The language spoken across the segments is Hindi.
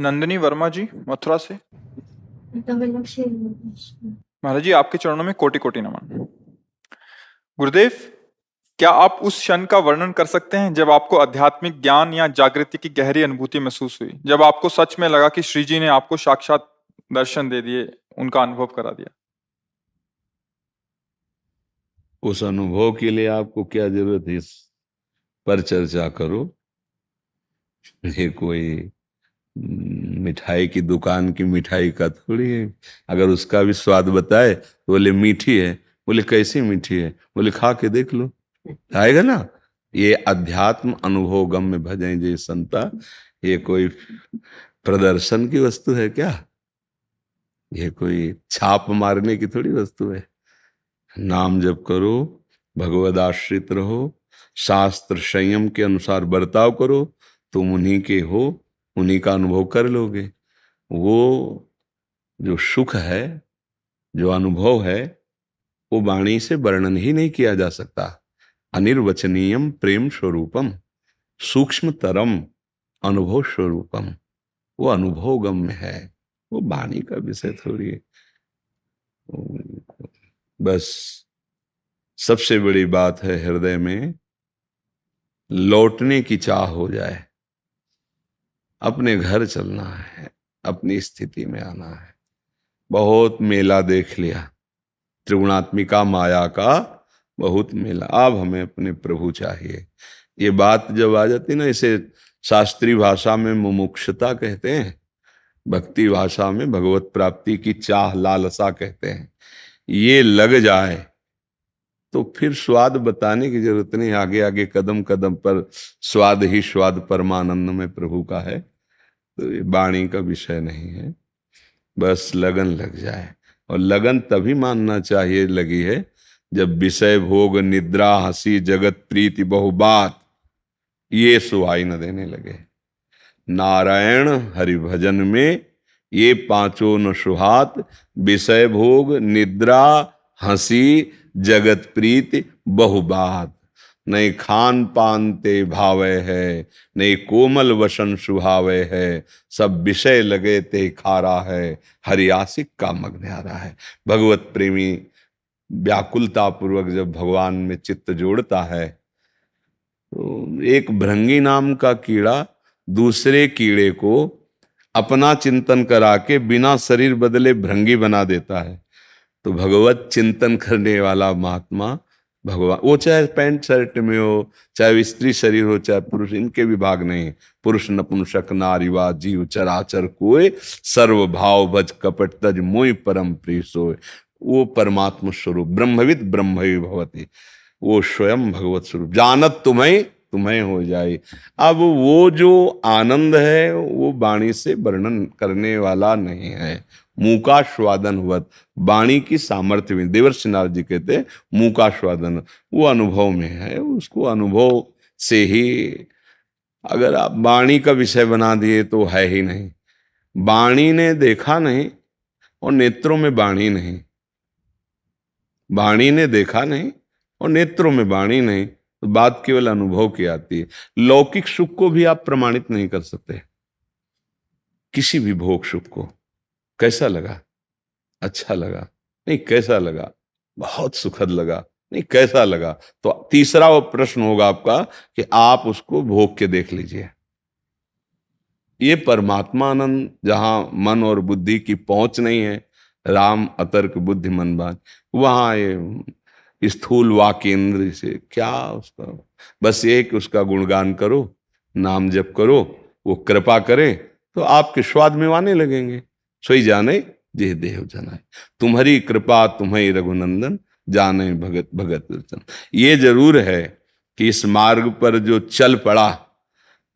नंदिनी वर्मा जी, मथुरा से। महाराज जी, आपके चरणों में कोटि कोटि नमन। गुरुदेव, क्या आप उस क्षण का वर्णन कर सकते हैं जब आपको आध्यात्मिक ज्ञान या जागृति की गहरी अनुभूति महसूस हुई, जब आपको सच में लगा कि श्री जी ने आपको साक्षात दर्शन दे दिए, उनका अनुभव करा दिया? उस अनुभव के लिए आपको क्या जरूरत है? इस पर चर्चा करो। ये कोई मिठाई की दुकान की मिठाई का थोड़ी है। अगर उसका भी स्वाद बताए तो बोले मीठी है, बोले कैसी मीठी है, बोले खा के देख लो, आएगा ना। ये अध्यात्म अनुभव गम्य भजन जय संता, ये कोई प्रदर्शन की वस्तु है क्या? ये कोई छाप मारने की थोड़ी वस्तु है। नाम जप करो, भगवद आश्रित रहो, शास्त्र संयम के अनुसार बर्ताव करो, तुम उन्हीं के हो, उन्हीं का अनुभव कर लोगे। वो जो सुख है, जो अनुभव है, वो वाणी से वर्णन ही नहीं किया जा सकता। अनिर्वचनीयम प्रेम स्वरूपम, सूक्ष्म तरम अनुभव स्वरूपम। वो अनुभव गम्य है, वो वाणी का विषय थोड़ी है। बस सबसे बड़ी बात है हृदय में लौटने की चाह हो जाए, अपने घर चलना है, अपनी स्थिति में आना है। बहुत मेला देख लिया, त्रिगुणात्मिका माया का बहुत मेला, अब हमें अपने प्रभु चाहिए। ये बात जब आ जाती ना, इसे शास्त्रीय भाषा में मुमुक्षुता कहते हैं, भक्ति भाषा में भगवत प्राप्ति की चाह लालसा कहते हैं। ये लग जाए तो फिर स्वाद बताने की जरूरत नहीं। आगे आगे कदम कदम पर स्वाद ही स्वाद परमानंद में प्रभु का है। तो ये वाणी का विषय नहीं है, बस लगन लग जाए। और लगन तभी मानना चाहिए लगी है जब विषय भोग निद्रा हंसी जगत प्रीति बहुबात ये सुहाई न देने लगे। नारायण हरि भजन में ये पांचों न सुहात, विषय भोग निद्रा हंसी जगत प्रीति बहुबात। नहीं खान पान ते भावे है, नहीं कोमल वसन सुहावे है, सब विषय लगे ते खारा है, हरियासिक का मग न्यारा है। भगवत प्रेमी व्याकुलता पूर्वक जब भगवान में चित्त जोड़ता है तो एक भृंगी नाम का कीड़ा दूसरे कीड़े को अपना चिंतन करा के बिना शरीर बदले भृंगी बना देता है। तो भगवत चिंतन करने वाला महात्मा भगवान, वो चाहे पैंट शर्ट में हो, चाहे स्त्री शरीर हो, चाहे पुरुष, इनके विभाग नहीं। पुरुष नपुंसक नारीवा जीव चराचर कोय, सर्व भाव भज कपट तज मोय परम प्रिय सोय। वो परमात्मा स्वरूप ब्रह्मविद ब्रह्मवि भवति, वो स्वयं भगवत स्वरूप जानत तुम्हें तुम्हें हो जाए। अब वो जो आनंद है वो वाणी से वर्णन करने वाला नहीं है। मुंह का स्वादन हुआ, वाणी की सामर्थ्य में देवर्षि नारद जी कहते हैं मुंह का स्वादन वो अनुभव में है। उसको अनुभव से ही, अगर आप वाणी का विषय बना दिए तो है ही नहीं। वाणी ने देखा नहीं और नेत्रों में वाणी नहीं, वाणी ने देखा नहीं और नेत्रों में वाणी नहीं, तो बात केवल अनुभव की आती है। लौकिक सुख को भी आप प्रमाणित नहीं कर सकते। किसी भी भोग सुख को कैसा लगा, अच्छा लगा, नहीं कैसा लगा, बहुत सुखद लगा, नहीं कैसा लगा, तो तीसरा वो प्रश्न होगा आपका कि आप उसको भोग के देख लीजिए। ये परमात्मानंद जहां मन और बुद्धि की पहुंच नहीं है, राम अतर्क बुद्धि मनबान, वहां ये स्थूल वाकेंद्र से क्या उसका, बस ये कि उसका गुणगान करो, नाम जप करो, वो कृपा करे तो आपके स्वाद में आने लगेंगे। सोई जाने जे देव जनाए, तुम्हारी कृपा तुम्हें रघुनंदन, जाने भगत भगत वचन। ये जरूर है कि इस मार्ग पर जो चल पड़ा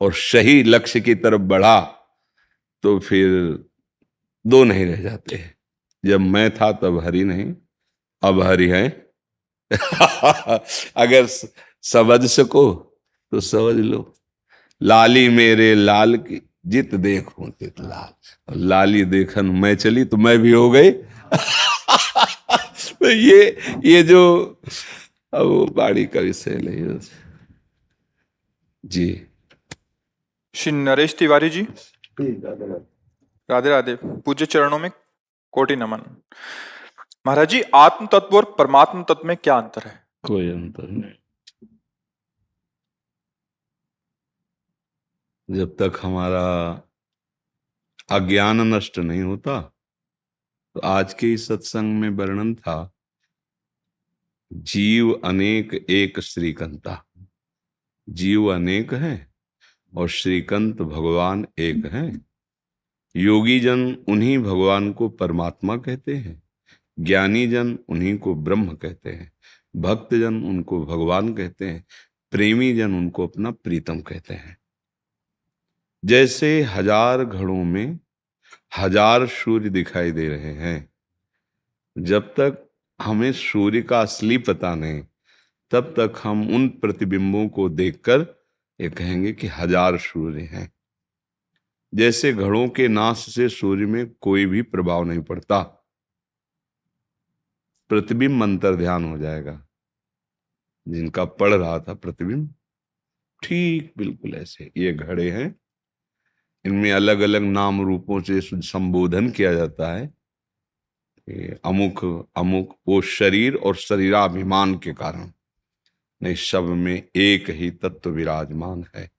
और सही लक्ष्य की तरफ बढ़ा तो फिर दो नहीं रह जाते। जब मैं था तब हरि नहीं, अब हरि है। अगर समझ सको तो समझ लो। लाली मेरे लाल की जित देखूं तित लाल, और लाली देखन मैं चली तो मैं भी हो गई। तो ये जो अब वो बाड़ी का विषय नहीं है जी। श्री नरेश तिवारी जी, राधे राधे। पूज्य चरणों में कोटि नमन। महाराज जी, आत्म तत्व और परमात्म तत्व में क्या अंतर है? कोई अंतर नहीं। जब तक हमारा अज्ञान नष्ट नहीं होता, तो आज के इस सत्संग में वर्णन था, जीव अनेक एक श्रीकंता। जीव अनेक हैं और श्रीकंत भगवान एक हैं। योगी जन उन्हीं भगवान को परमात्मा कहते हैं, ज्ञानी जन उन्हीं को ब्रह्म कहते हैं, भक्त जन उनको भगवान कहते हैं, प्रेमी जन उनको अपना प्रीतम कहते हैं। जैसे हजार घड़ों में हजार सूर्य दिखाई दे रहे हैं, जब तक हमें सूर्य का असली पता नहीं, तब तक हम उन प्रतिबिंबों को देखकर ये कहेंगे कि हजार सूर्य हैं। जैसे घड़ों के नाश से सूर्य में कोई भी प्रभाव नहीं पड़ता, प्रतिबिंब अंतर ध्यान हो जाएगा। जिनका पढ़ रहा था प्रतिबिंब, ठीक बिल्कुल ऐसे ये घड़े हैं, इनमें अलग अलग नाम रूपों से संबोधन किया जाता है। अमुक अमुक वो शरीर और शरीराभिमान के कारण नहीं, सब में एक ही तत्व विराजमान है।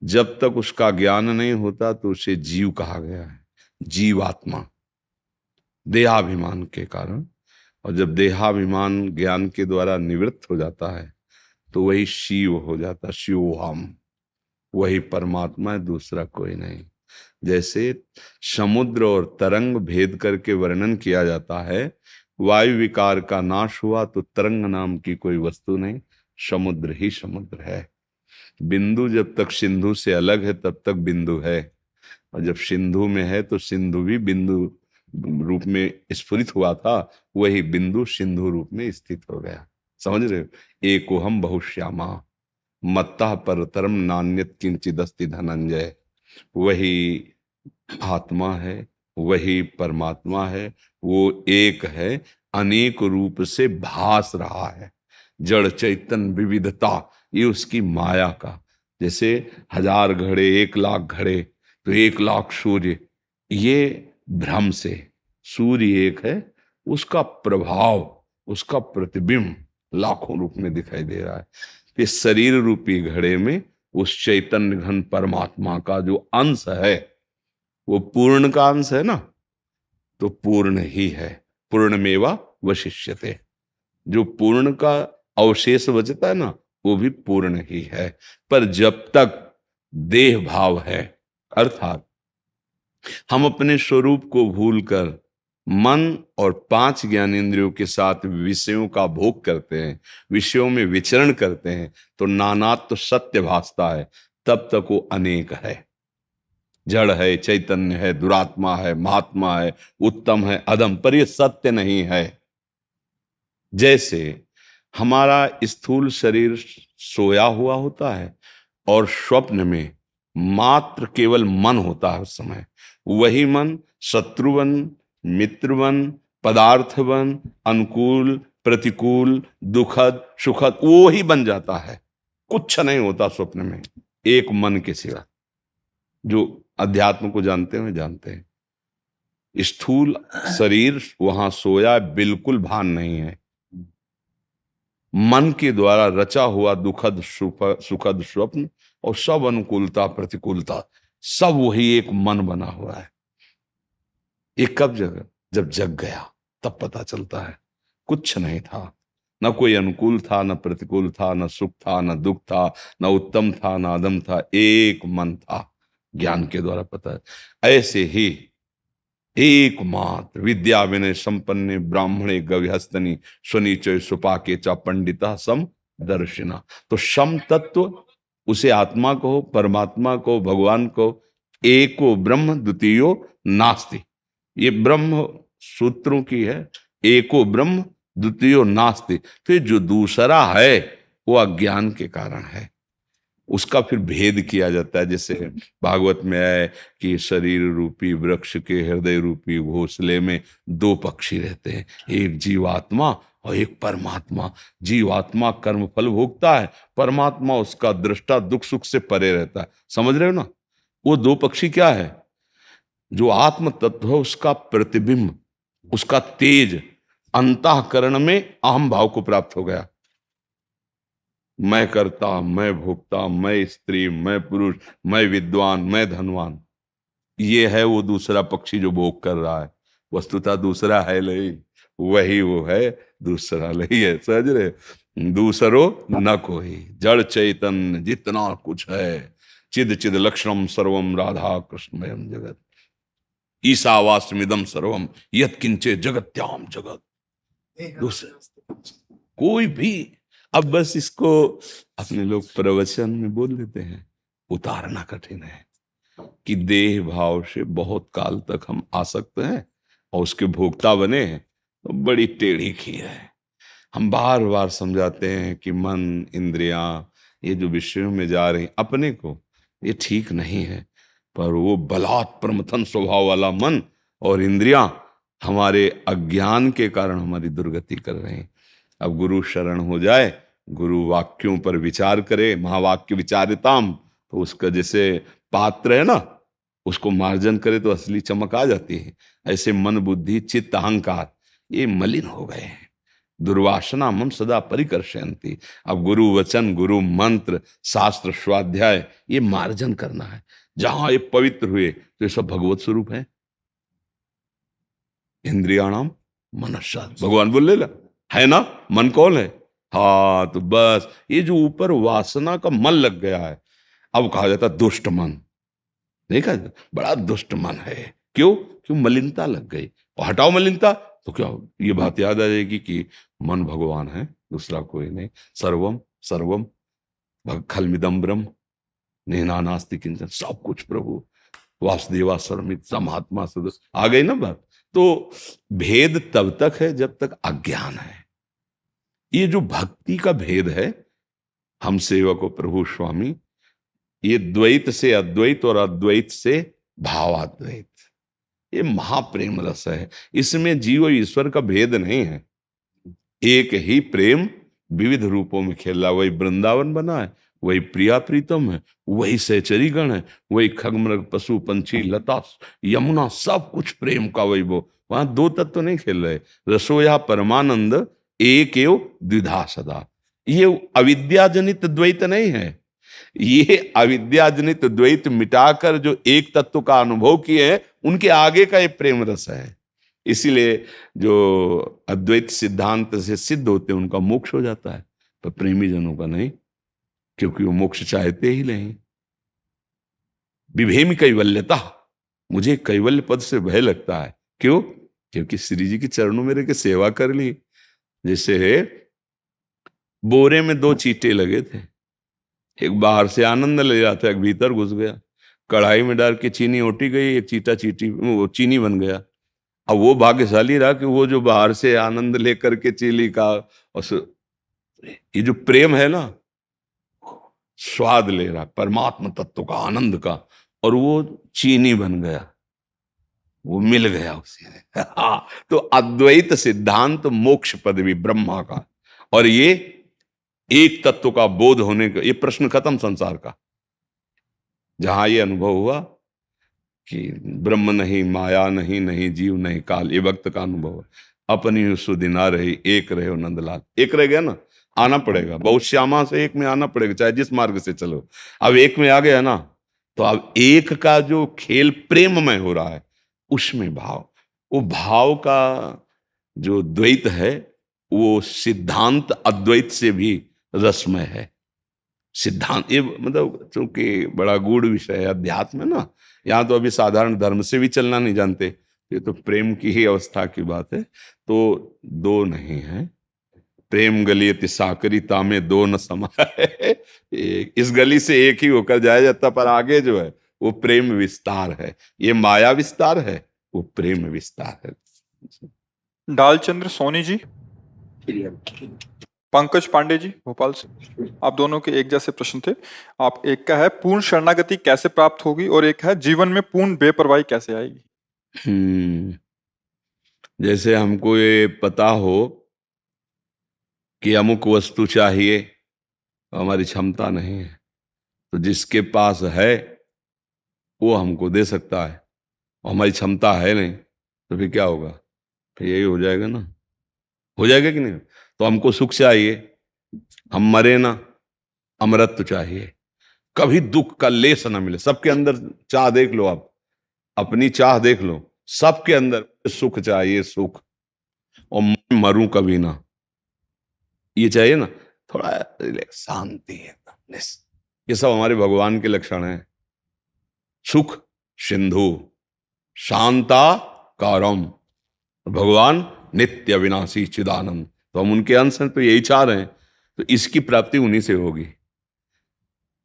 जब तक उसका ज्ञान नहीं होता तो उसे जीव कहा गया है, जीवात्मा, देहाभिमान के कारण। और जब देहाभिमान ज्ञान के द्वारा निवृत्त हो जाता है तो वही शिव हो जाता, शिवोहम, वही परमात्मा है, दूसरा कोई नहीं। जैसे समुद्र और तरंग भेद करके वर्णन किया जाता है, वायु विकार का नाश हुआ तो तरंग नाम की कोई वस्तु नहीं, समुद्र ही समुद्र है। बिंदु जब तक सिंधु से अलग है तब तक बिंदु है, और जब सिंधु में है तो सिंधु भी बिंदु रूप में स्फुरित हुआ था, वही बिंदु सिंधु रूप में स्थित हो गया। समझ रहे हो? एको हम बहुश्यामा मत्ता परतरम नान्यत किंचिदस्ति धनंजय। वही आत्मा है, वही परमात्मा है, वो एक है, अनेक रूप से भास रहा है। जड़ चैतन्य विविधता, ये उसकी माया का। जैसे हजार घड़े, 1,00,000 घड़े, तो 1,00,000 सूर्य, ये भ्रम से। सूर्य एक है, उसका प्रभाव, उसका प्रतिबिंब लाखों रूप में दिखाई दे रहा है। इस शरीर रूपी घड़े में उस चैतन्य घन परमात्मा का जो अंश है, वो पूर्ण का अंश है ना, तो पूर्ण ही है। पूर्णमेवा वशिष्यते, जो पूर्ण का अवशेष बचता है ना, वो भी पूर्ण ही है। पर जब तक देह भाव है, अर्थात हम अपने स्वरूप को भूलकर मन और 5 ज्ञानेंद्रियों के साथ विषयों का भोग करते हैं, विषयों में विचरण करते हैं, तो नानात्व सत्य भासता है। तब तक वो अनेक है, जड़ है, चैतन्य है, दुरात्मा है, महात्मा है, उत्तम है, अधम, पर ये सत्य नहीं है। जैसे हमारा स्थूल शरीर सोया हुआ होता है और स्वप्न में मात्र केवल मन होता है, उस समय वही मन शत्रुवन, मित्रवन, पदार्थवन, अनुकूल, प्रतिकूल, दुखद, सुखद, वो ही बन जाता है। कुछ नहीं होता स्वप्न में एक मन के सिवा। जो अध्यात्म को जानते हैं जानते हैं, स्थूल शरीर वहां सोया, बिल्कुल भान नहीं है। मन के द्वारा रचा हुआ दुखद सुखद स्वप्न और सब अनुकूलता प्रतिकूलता, सब वही एक मन बना हुआ है। ये कब जब जग गया तब पता चलता है कुछ नहीं था, न कोई अनुकूल था, न प्रतिकूल था, न सुख था, न दुख था, न उत्तम था, न अधम था, एक मन था। ज्ञान के द्वारा पता है। ऐसे ही एकमात्र विद्या विनय संपन्ने ब्राह्मणे गविहस्तनी स्वनीचय सुपाके च पंडिता सम दर्शिना। तो सम तत्व, उसे आत्मा को, परमात्मा को, भगवान को, एको ब्रह्म द्वितीयो नास्ति, ये ब्रह्म सूत्रों की है। एको ब्रह्म द्वितीयो नास्ति, तो जो दूसरा है वो अज्ञान के कारण है, उसका फिर भेद किया जाता है। जैसे भागवत में है कि शरीर रूपी वृक्ष के हृदय रूपी घोंसले में 2 पक्षी रहते हैं, एक जीवात्मा और एक परमात्मा। जीवात्मा कर्म फल भोगता है, परमात्मा उसका दृष्टा दुख सुख से परे रहता है। समझ रहे हो ना? वो 2 पक्षी क्या है? जो आत्म तत्व है उसका प्रतिबिंब, उसका तेज अंतःकरण में अहम भाव को प्राप्त हो गया। मैं कर्ता, मैं भोक्ता, मैं स्त्री, मैं पुरुष, मैं विद्वान, मैं धनवान, ये है वो दूसरा पक्षी जो भोग कर रहा है। वस्तुतः दूसरा है नहीं, वही वो है, दूसरा नहीं है। समझ रहे? दूसरो न कोई, जड़ चैतन्य जितना कुछ है, चिद चिद लक्षणम सर्वम राधा कृष्णमयम जगत, ईशावास्यमिदं सर्वम यत् किंचे जगत्याम जगत। दूसरा कोई भी, अब बस इसको अपने लोग प्रवचन में बोल देते हैं, उतारना कठिन है कि देह भाव से बहुत काल तक हम आसक्त हैं और उसके भोक्ता बने हैं, तो बड़ी टेढ़ी खीर है। हम बार बार समझाते हैं कि मन, इंद्रियां, ये जो विषयों में जा रही अपने को, ये ठीक नहीं है। पर वो बलात् प्रमथन स्वभाव वाला मन और इंद्रियां हमारे अज्ञान के कारण हमारी दुर्गति कर रहे हैं। अब गुरु शरण हो जाए, गुरु वाक्यों पर विचार करे, महावाक्य विचारिताम, तो उसका जैसे पात्र है ना, उसको मार्जन करे तो असली चमक आ जाती है। ऐसे मन, बुद्धि, चित्त, अहंकार ये मलिन हो गए हैं। दुर्वासना मम सदा परिकर्षयन्ति। अब गुरु वचन, गुरु मंत्र, शास्त्र स्वाध्याय, ये मार्जन करना है। जहां ये पवित्र हुए तो ये सब भगवत स्वरूप है। इंद्रियाणाम मनसा, भगवान बोले ला है ना, मन कौन है? हाँ, तो बस ये जो ऊपर वासना का मन लग गया है, अब कहा जाता दुष्ट मन। देखा, बड़ा दुष्ट मन है। क्यों? क्यों? मलिनता लग गई। और हटाओ मलिनता तो क्या ये बात याद आ जाएगी कि मन भगवान है, दूसरा कोई नहीं। सर्वम सर्वम खलमिदम ब्रह्म नेहा नास्ति किंचन, सब कुछ प्रभु, वासुदेवा सर्वमित समात्मा सदस्य। आ गई ना बात। तो भेद तब तक है जब तक अज्ञान है। ये जो भक्ति का भेद है, हम सेवक और प्रभु स्वामी, ये द्वैत से अद्वैत और अद्वैत से भावाद्वैत, ये महाप्रेम रस है। इसमें जीव और ईश्वर का भेद नहीं है। एक ही प्रेम विविध रूपों में खेल रहा। वही वृंदावन बना है, वही प्रिया प्रीतम है, वही सहचरी गण है, वही खगमृग पशु पंछी लता यमुना, सब कुछ प्रेम का वही वो। वहां दो तत्व तो नहीं खेल रहे। रसोया परमानंद एक एव द्विधा सदा, ये अविद्याजनित द्वैत नहीं है। ये अविद्याजनित द्वैत मिटाकर जो एक तत्व का अनुभव किए हैं, उनके आगे का ये प्रेम रस है। इसीलिए जो अद्वैत सिद्धांत से सिद्ध होते हैं उनका मोक्ष हो जाता है, पर प्रेमी जनों का नहीं, क्योंकि वो मोक्ष चाहते ही नहीं। विभेमी कैवल्यता, मुझे कैवल्य पद से भय लगता है। क्यों? क्योंकि श्री जी के चरणों में रह के सेवा कर ली। जैसे बोरे में दो चींटे लगे थे, एक बाहर से आनंद ले रहा था, एक भीतर घुस गया। कढ़ाई में डाल के चीनी ओटी गई, एक चीटा चीटी वो चीनी बन गया। अब वो भाग्यशाली रहा कि वो जो बाहर से आनंद लेकर के चीली का, और ये जो प्रेम है ना, स्वाद ले रहा परमात्मा तत्व का, आनंद का, और वो चीनी बन गया, वो मिल गया उसे। हाँ, तो अद्वैत सिद्धांत मोक्ष पदवी ब्रह्मा का, और ये एक तत्व का बोध होने का, ये प्रश्न खत्म संसार का। जहां ये अनुभव हुआ कि ब्रह्म नहीं, माया नहीं, नहीं जीव नहीं काल, ये भक्त का अनुभव है। अपनी सुधि ना रही, एक रहे हो नंदलाल। एक रह गया ना, आना पड़ेगा। बहुत श्यामा से एक में आना पड़ेगा, चाहे जिस मार्ग से चलो। अब एक में आ गया ना, तो अब एक का जो खेल प्रेम में हो रहा है, उसमें भाव, वो भाव का जो द्वैत है, वो सिद्धांत अद्वैत से भी रसमय है। सिद्धांत ये मतलब चूंकि बड़ा गूढ़ विषय है अध्यात्म है ना, यहाँ तो अभी साधारण धर्म से भी चलना नहीं जानते, ये तो प्रेम की ही अवस्था की बात है। तो दो नहीं है, प्रेम गलियति साकरी तामे दो न समाये। इस गली से एक ही होकर जाया जाता, पर आगे जो है वो प्रेम विस्तार है। ये माया विस्तार है, वो प्रेम विस्तार है। डालचंद्र सोनी जी, पंकज पांडे जी भोपाल से, आप दोनों के एक जैसे प्रश्न थे। आप एक का है पूर्ण शरणागति कैसे प्राप्त होगी, और एक है जीवन में पूर्ण बेपरवाही कैसे आएगी। जैसे हमको ये पता हो कि अमुक वस्तु चाहिए, हमारी क्षमता नहीं है, तो जिसके पास है वो हमको दे सकता है। और हमारी क्षमता है नहीं, तो फिर क्या होगा? फिर यही हो जाएगा ना, हो जाएगा कि नहीं? तो हमको सुख चाहिए, हम मरे ना, अमरत्व चाहिए, कभी दुख का लेस ना मिले। सबके अंदर चाह देख लो आप, अपनी चाह देख लो, सबके अंदर सुख चाहिए, सुख। और मैं मरूं कभी ना, ये चाहिए ना, थोड़ा रिलैक्स, शांति है, ये सब हमारे भगवान के लक्षण हैं। सुख सिंधु, शांता कारम, भगवान नित्य विनाशी चिदानंद। तो हम उनके अंश हैं, तो यही चाह रहे हैं, तो इसकी प्राप्ति उन्हीं से होगी।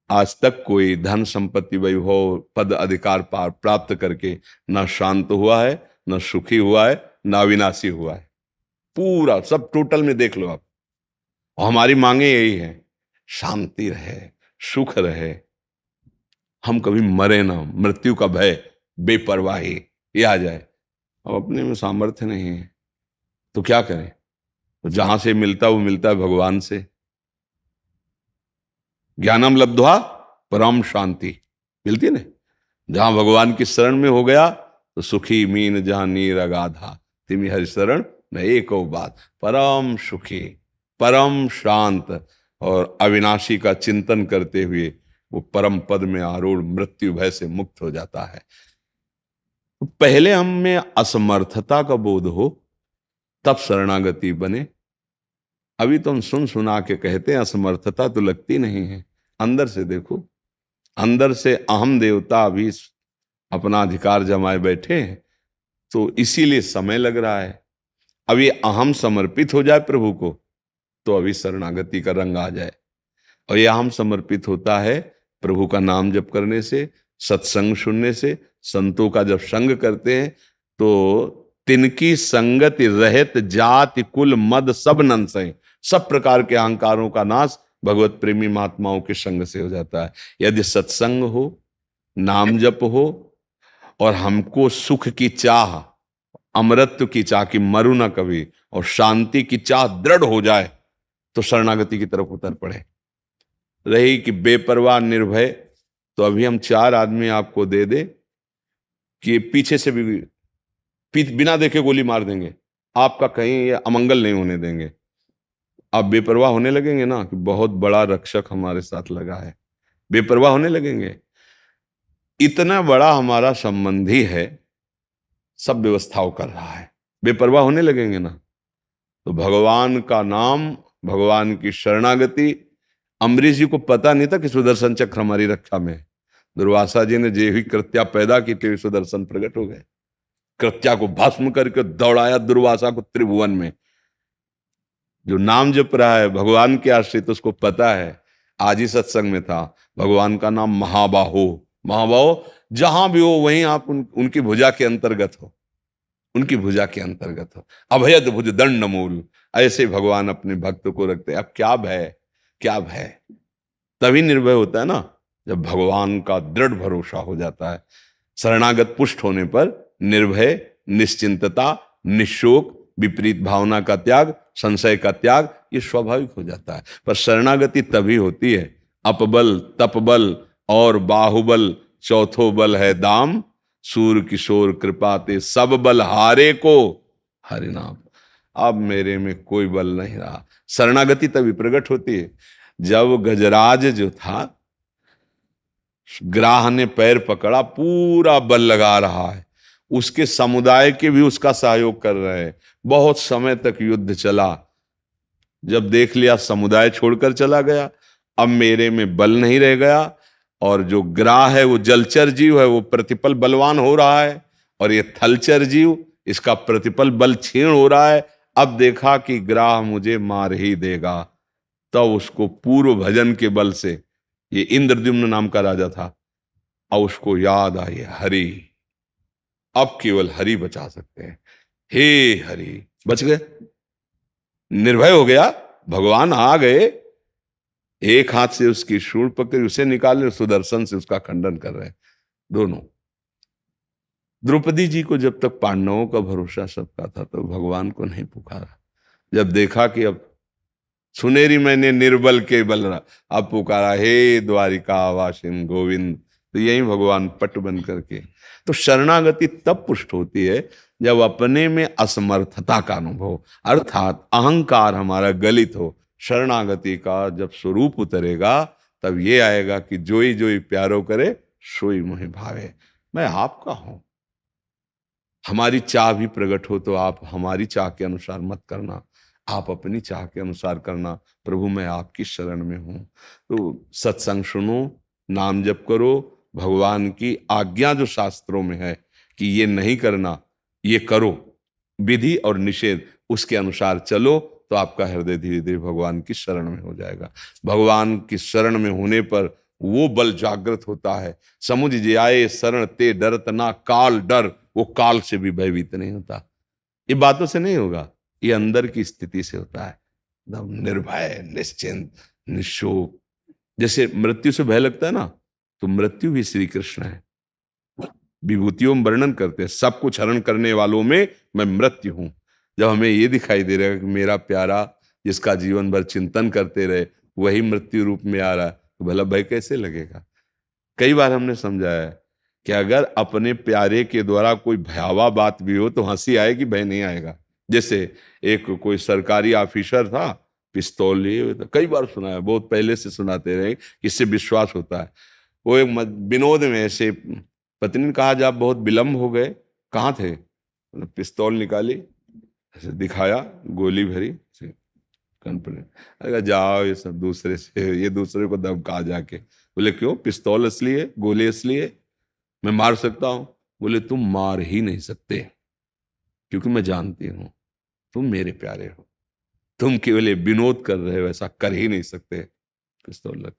आज तक कोई धन संपत्ति वैभव पद अधिकार प्राप्त करके ना शांत हुआ है, ना सुखी हुआ है, ना विनाशी हुआ है। पूरा सब टोटल में देख लो आप। और हमारी मांगे यही है, शांति रहे, सुख रहे, हम कभी मरे ना, मृत्यु का भय, बेपरवाही ये आ जाए। अब अपने में सामर्थ्य नहीं है तो क्या करें? तो जहां से मिलता वो मिलता है भगवान से। ज्ञानम लब्ध्वा परम शांति मिलती है ना, जहां भगवान की शरण में हो गया तो सुखी मीन जहां नीर अगाधा, तिमी हरि शरण न एको बात, परम सुखी, परम शांत और अविनाशी का चिंतन करते हुए वो परम पद में आरूढ़ मृत्यु भय से मुक्त हो जाता है। तो पहले हम में असमर्थता का बोध हो, तब शरणागति बने। अभी तो हम सुन सुना के कहते हैं, असमर्थता तो लगती नहीं है। अंदर से देखो, अंदर से अहम देवता अभी अपना अधिकार जमाए बैठे हैं, तो इसीलिए समय लग रहा है। अब ये अहम समर्पित हो जाए प्रभु को, तो अभी शरणागति का रंग आ जाए। और ये अहम समर्पित होता है प्रभु का नाम जप करने से, सत्संग सुनने से। संतों का जब संग करते हैं तो तिनकी संगति रहत जाति कुल मद सब नंसय, सब प्रकार के अहंकारों का नाश भगवत प्रेमी महात्माओं के संग से हो जाता है। यदि सत्संग हो, नाम जप हो, और हमको सुख की चाह, अमरत्व की चाह कि मरू ना कभी, और शांति की चाह दृढ़ हो जाए, तो शरणागति की तरफ उतर पड़े। रही कि बेपरवाह निर्भय, तो अभी हम 4 आदमी आपको दे दे कि पीछे से भी बिना देखे गोली मार देंगे, आपका कहीं ये अमंगल नहीं होने देंगे। आप बेपरवाह होने लगेंगे ना कि बहुत बड़ा रक्षक हमारे साथ लगा है, बेपरवाह होने लगेंगे। इतना बड़ा हमारा संबंधी है, सब व्यवस्थाओं कर रहा है, बेपरवाह होने लगेंगे ना। तो भगवान का नाम, भगवान की शरणागति। अम्बरीश जी को पता नहीं था कि सुदर्शन चक्र हमारी रक्षा में है। दुर्वासा जी ने जे हुई कृत्या पैदा की थी, सुदर्शन प्रकट हो गए, कृत्या को भस्म करके दौड़ाया दुर्वासा को त्रिभुवन में। जो नाम जप रहा है भगवान के आश्रित, उसको पता है, आज ही सत्संग में था, भगवान का नाम महाबाहो। महाबाहो जहां भी हो वहीं आप उनकी भुजा के अंतर्गत हो, उनकी भुजा के अंतर्गत हो। अभयद भुज दंड मूल, ऐसे भगवान अपने भक्त को रखते हैं। अब क्या भय, क्या भय? तभी निर्भय होता है ना जब भगवान का दृढ़ भरोसा हो जाता है। शरणागत पुष्ट होने पर निर्भय, निश्चिंतता, निशोक, विपरीत भावना का त्याग, संशय का त्याग, ये स्वाभाविक हो जाता है। पर शरणागति तभी होती है, अपबल, तपबल और बाहुबल चौथो बल है दाम, सूर किशोर कृपाते सब बल हारे को हरिनाम। अब मेरे में कोई बल नहीं रहा। शरणागति तभी प्रकट होती है जब गजराज जो था, ग्राह ने पैर पकड़ा, पूरा बल लगा रहा है, उसके समुदाय के भी उसका सहयोग कर रहे हैं। बहुत समय तक युद्ध चला, जब देख लिया समुदाय छोड़कर चला गया, अब मेरे में बल नहीं रह गया, और जो ग्राह है वो जलचर जीव है, वो प्रतिपल बलवान हो रहा है, और ये थलचर जीव, इसका प्रतिपल बल क्षीण हो रहा है। अब देखा कि ग्राह मुझे मार ही देगा, तब उसको पूर्व भजन के बल से, ये इंद्रद्युम्न नाम का राजा था, और उसको याद आई हरि, अब केवल हरि बचा सकते हैं, हे हरि, बच गए, निर्भय हो गया। भगवान आ गए, एक हाथ से उसकी शूल पकड़ी, उसे निकाले, सुदर्शन से उसका खंडन कर रहे हैं दोनों। द्रौपदी जी को जब तक पांडवों का भरोसा सबका था, तो भगवान को नहीं पुकारा। जब देखा कि अब सुनेरी मैंने निर्बल के बल रहा, अब पुकारा, हे द्वारिका वासिन गोविंद तो यही भगवान पट बन करके। तो शरणागति तब पुष्ट होती है जब अपने में असमर्थता का अनुभव, अर्थात अहंकार हमारा गलित हो। शरणागति का जब स्वरूप उतरेगा तब ये आएगा कि जोई जोई प्यारो करे सोई मोहि भावे। मैं आपका हूं। हमारी चाह भी प्रकट हो तो आप हमारी चाह के अनुसार मत करना, आप अपनी चाह के अनुसार करना। प्रभु मैं आपकी शरण में हूं। तो सत्संग सुनो, नाम जप करो, भगवान की आज्ञा जो शास्त्रों में है कि ये नहीं करना, ये करो, विधि और निषेध उसके अनुसार चलो, तो आपका हृदय धीरे धीरे भगवान की शरण में हो जाएगा। भगवान की शरण में होने पर वो बल जागृत होता है। समुझ जाए शरण ते डरत ना काल डर, वो काल से भी भयभीत नहीं होता। ये बातों से नहीं होगा, ये अंदर की स्थिति से होता है, एकदम निर्भय, निश्चिंत, निशोक। जैसे मृत्यु से भय लगता है ना, तो मृत्यु भी श्री कृष्ण है। विभूतियों में वर्णन करते हैं, सब कुछ हरण करने वालों में मैं मृत्यु हूं। जब हमें ये दिखाई दे रहा है कि मेरा प्यारा जिसका जीवन भर चिंतन करते रहे वही मृत्यु रूप में आ रहा है, तो भला भय कैसे लगेगा। कई बार हमने समझाया है कि अगर अपने प्यारे के द्वारा कोई भयावह बात भी हो तो हंसी आएगी, भय नहीं आएगा। जैसे एक कोई सरकारी ऑफिसर था, पिस्तौल लिए, तो कई बार सुना है, बहुत पहले से सुनाते रहे, इससे विश्वास होता है। वो एक विनोद में ऐसे पत्नी ने कहा जब बहुत विलम्ब हो गए, कहाँ थे, पिस्तौल निकाली, ऐसे दिखाया, गोली भरी, अगर जाओ ये सब दूसरे से, ये दूसरे को धमका जाके। बोले क्यों, पिस्तौल असली है, गोली असली है, मैं मार सकता हूं। बोले तुम मार ही नहीं सकते, क्योंकि मैं जानती हूं तुम मेरे प्यारे हो, तुम केवल विनोद कर रहे हो, ऐसा कर ही नहीं सकते। पिस्तौल लग,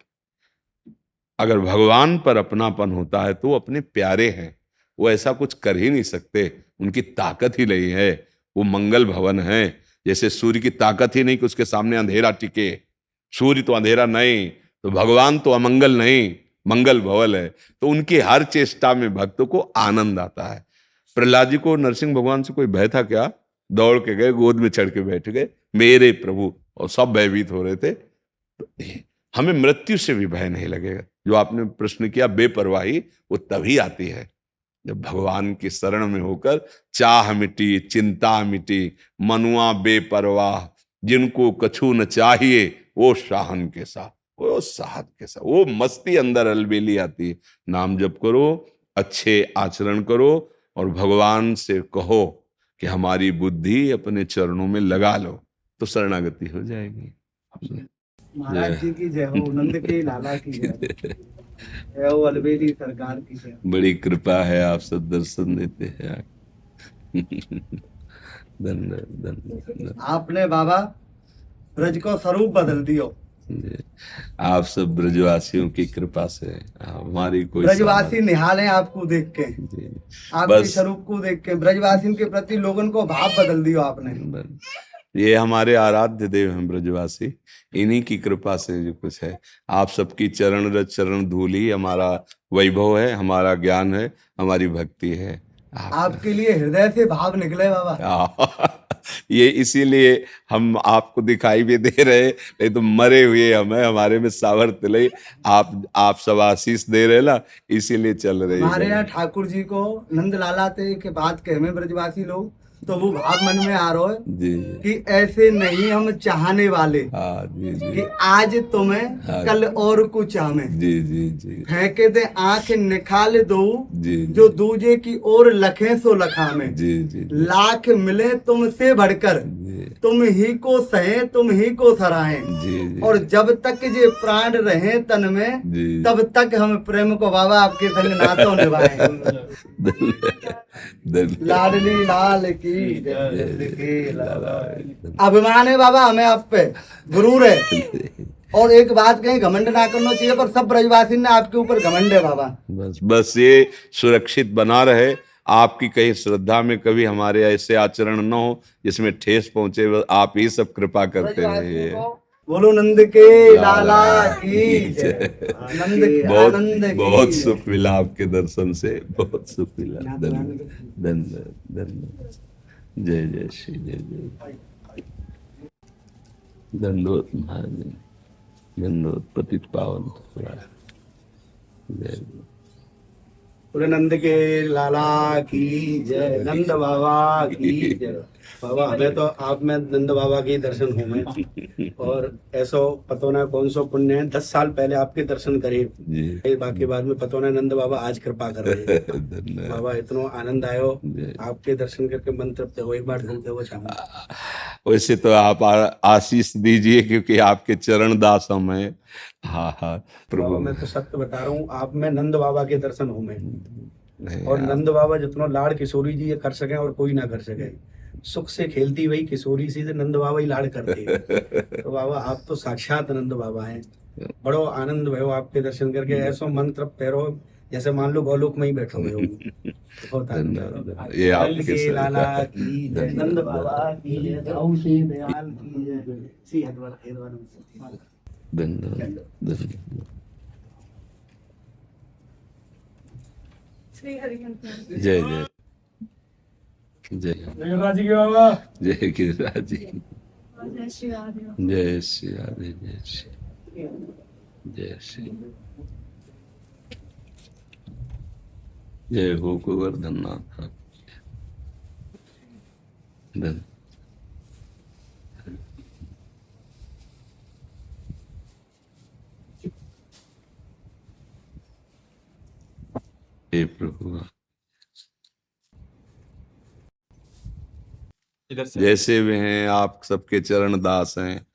अगर भगवान पर अपनापन होता है तो अपने प्यारे हैं, वो ऐसा कुछ कर ही नहीं सकते, उनकी ताकत ही नहीं है, वो मंगल भवन है। जैसे सूर्य की ताकत ही नहीं कि उसके सामने अंधेरा टिके, सूर्य तो अंधेरा नहीं, तो भगवान तो अमंगल नहीं, मंगल भवन है। तो उनकी हर चेष्टा में भक्तों को आनंद आता है। प्रहलाद जी को नरसिंह भगवान से कोई भय था क्या, दौड़ के गए, गोद में चढ़ के बैठ गए, मेरे प्रभु, और सब भयभीत हो रहे थे। तो हमें मृत्यु से भी भय नहीं लगेगा। जो आपने प्रश्न किया, बेपरवाही वो तभी आती है जब भगवान की शरण में होकर चाह मिटी, चिंता मिटी, मनुआ बेपरवाह, जिनको कछु न चाहिए वो शाहन के साथ, वो साहत के साथ, वो मस्ती अंदर अलबेली आती है। नाम जप करो, अच्छे आचरण करो, और भगवान से कहो कि हमारी बुद्धि अपने चरणों में लगा लो, तो शरणागति हो जाएगी। महाराज जी की जय हो, नंद के लाला की जय हो, अलबेली सरकार की जय। बड़ी कृपा है, आप सब दर्शन देते हैं। धन्यवाद, धन्यवाद। आपने बाबा ब्रज को स्वरूप बदल दियो। आप सब ब्रजवासियों की कृपा से, हमारी कोई ब्रजवासी निहाले आपको देख के, आपके स्वरूप को देख के, ब्रजवासी के प्रति लोगों को भाव बदल दियो आपने। ये हमारे आराध्य देव हैं ब्रजवासी, इन्हीं की कृपा से जो कुछ है। आप सबकी चरण रज चरण धूली हमारा वैभव है, हमारा ज्ञान है, हमारी भक्ति है। आपके लिए हृदय से भाव निकले बाबा। ये इसीलिए हम आपको दिखाई भी दे रहे, नहीं तो मरे हुए हमें, हमारे में सामर्थ्य नहीं। आप सब आशीष दे रहे ना, इसीलिए चल रहे। हमारे यहाँ ठाकुर जी को नंद लाला थे के बाद के हमें ब्रजवासी लोग, तो वो भाव मन में आ रहा है जी कि ऐसे नहीं हम चाहने वाले। जी जी, कि आज तुम्हें कल और कुछ हमें जी जी जी, फेंके दे आंख निकाल दो जी, जो दूजे की ओर लखे सो लखा में। जी जी, लाख मिले तुमसे बढ़कर, तुम ही को सहे तुम ही को सराहे, जी, और जब तक ये प्राण रहे तन में, जी, तब तक हम प्रेम को बाबा आपके संग नातो निभाए। लाडली लाल की अभिमान है बाबा हमें आप पे, गुरूर है। और एक बात कहीं घमंड ना करना चाहिए, पर सब ब्रजवासी ने आपके ऊपर घमंड है बाबा। बस ये सुरक्षित बना रहे, आपकी कहीं श्रद्धा में कभी हमारे ऐसे आचरण न हो जिसमें ठेस पहुंचे, आप ही सब कृपा करते रहिए। बोलो नंद के लाला की जय। नंद के आनंद की बहुत सुख मिला आपके दर्शन से, बहुत सुख मिला। धन्यवाद, धन्यवाद, धन्यवाद। जय जय श्री जय जय। दंडोत महाराज, दंडोत पतित पावन। जय। पूरे नंद के लाला की जय, नंद बाबा की जय। बाबा हमें तो आप में नंद बाबा के दर्शन हो में, और ऐसो पतो ना कौन सो पुण्य है 10 साल पहले आपके दर्शन करे, जी बाकी बाद में पतो ना नंद बाबा आज कृपा कर रहे हैं। धन्यवाद। बाबा इतना आनंद आयो, जी। आपके दर्शन करके मन तृप्त हो। एक बार ढूंढते वो चाहूंगा। वैसे तो आप आशीष दीजिए क्योंकि आपके चरण दास हम हैं। हाँ हाँ बाबा प्रभु। मैं तो सत्य बता रहा हूँ, आप में नंद बाबा के दर्शन हो में, नहीं, और आप- नंद बाबा जितना लाड़ किशोरी जी ये कर सके और कोई ना कर सके। सुख से खेलती वही किशोरी सी, नंद बाबा ही लाड़ करते हैं। तो बाबा आप तो साक्षात नंद बाबा हैं। बड़ो आनंद भयो आपके दर्शन करके, ऐसो मंत्र पैरो जैसे मान लो गोलोक में ही बैठो हुए हो। बहुत आनंद धन्यवाद। आयो। ये नंद आपके के साथ- लाला की जय, धन्यवाद। नंद बाबा की जय, दाऊ से दयाल की जय, श्री हरिद्वार हरिद्वार। धन्यवाद धन्यवाद। श्री हरिहंस जय जय जय जगन्नाथ जी के बाबा। जय गिरिराज जी। जय श्री राधे। जय श्री राधे जय श्री जय श्री जय हो गोवर्धन नाथ। धन्य हे प्रभु। इधर से जैसे भी हैं आप सबके चरण दास हैं,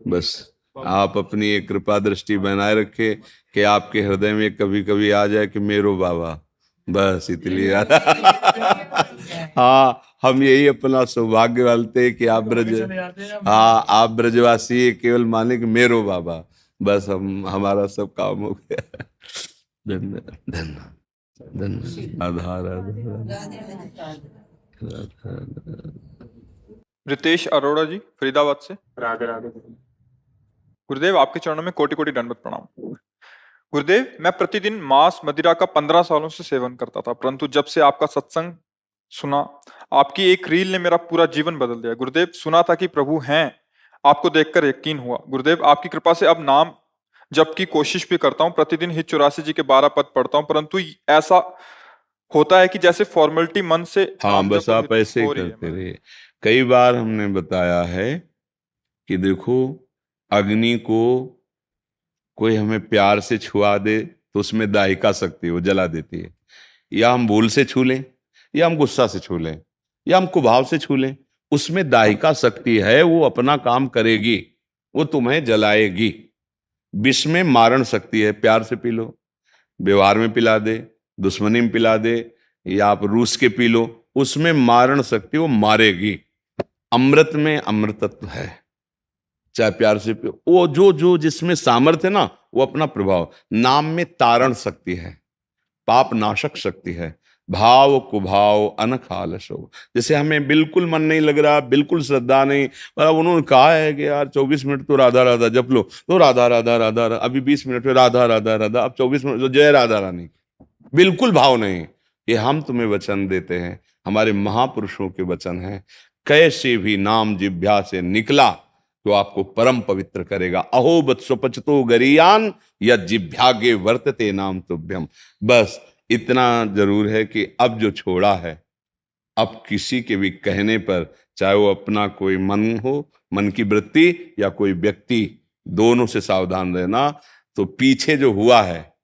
बस आप अपनी एक कृपा दृष्टि बनाए रखे कि आपके हृदय में कभी कभी आ जाए कि मेरो बाबा, बस इसलिए हाँ हम यही अपना सौभाग्य वालते हैं कि आप ब्रज, हाँ आप ब्रजवासी केवल माने कि मेरो बाबा, बस हम हमारा सब काम हो गया। धन्यवाद धन्यवाद धन्यवाद। आधार रितेश अरोड़ा जी फरीदाबाद से। राधे राधे। गुरुदेव आपके चरणों में कोटि कोटि दंडवत प्रणाम। गुरुदेव मैं प्रतिदिन मांस मदिरा का 15 सालों से सेवन करता था, परंतु जब से आपका सत्संग सुना, आपकी एक रील ने मेरा पूरा जीवन बदल दिया। गुरुदेव सुना था कि प्रभु हैं, आपको देखकर यकीन हुआ। गुरुदेव आपकी कृपा से अब नाम जप की कोशिश भी करता हूँ, प्रतिदिन हित 84 जी के 12 पद पढ़ता हूँ, परंतु ऐसा होता है कि जैसे फॉर्मेलिटी मन से हाँ नाम बस जप आप ऐसे ही हो रही है। करते रहिए। कई बार हमने बताया है कि देखो अग्नि को कोई हमें प्यार से छुआ दे तो उसमें दाहिका शक्ति वो जला देती है, या हम भूल से छू लें, या हम गुस्सा से छू लें, या हम कुभाव से छू लें, उसमें दाहिका शक्ति है, वो अपना काम करेगी, वो तुम्हें जलाएगी। विष में मारण शक्ति है, प्यार से पी लो, व्यवहार में पिला दे, दुश्मनी में पिला दे, या आप रूस के पी लो, उसमें मारण शक्ति वो मारेगी। अमृत में अमृतत्व है, चाहे प्यार से पियो, वो जो जो जिसमें सामर्थ्य है ना, वो अपना प्रभाव। नाम में तारण शक्ति है, पाप नाशक शक्ति है, भाव कुभाव अनख आलसो। जैसे हमें बिल्कुल मन नहीं लग रहा, बिल्कुल श्रद्धा नहीं, पर अब उन्होंने कहा है कि यार 24 मिनट तो राधा राधा जप लो, तो राधा राधा राधा, अभी 20 मिनट में राधा राधा राधा, अब 24 मिनट तो जय राधा रानी, बिल्कुल भाव नहीं। ये हम तुम्हें वचन देते हैं, हमारे महापुरुषों के वचन हैं, कैसे भी नाम जिह्वा से निकला तो आपको परम पवित्र करेगा। अहो बत्सोपचतो गरीयान या जिह्वागे वर्तते नाम तुभ्यम। बस इतना जरूर है कि अब जो छोड़ा है, अब किसी के भी कहने पर, चाहे वो अपना कोई मन हो, मन की वृत्ति, या कोई व्यक्ति, दोनों से सावधान रहना। तो पीछे जो हुआ है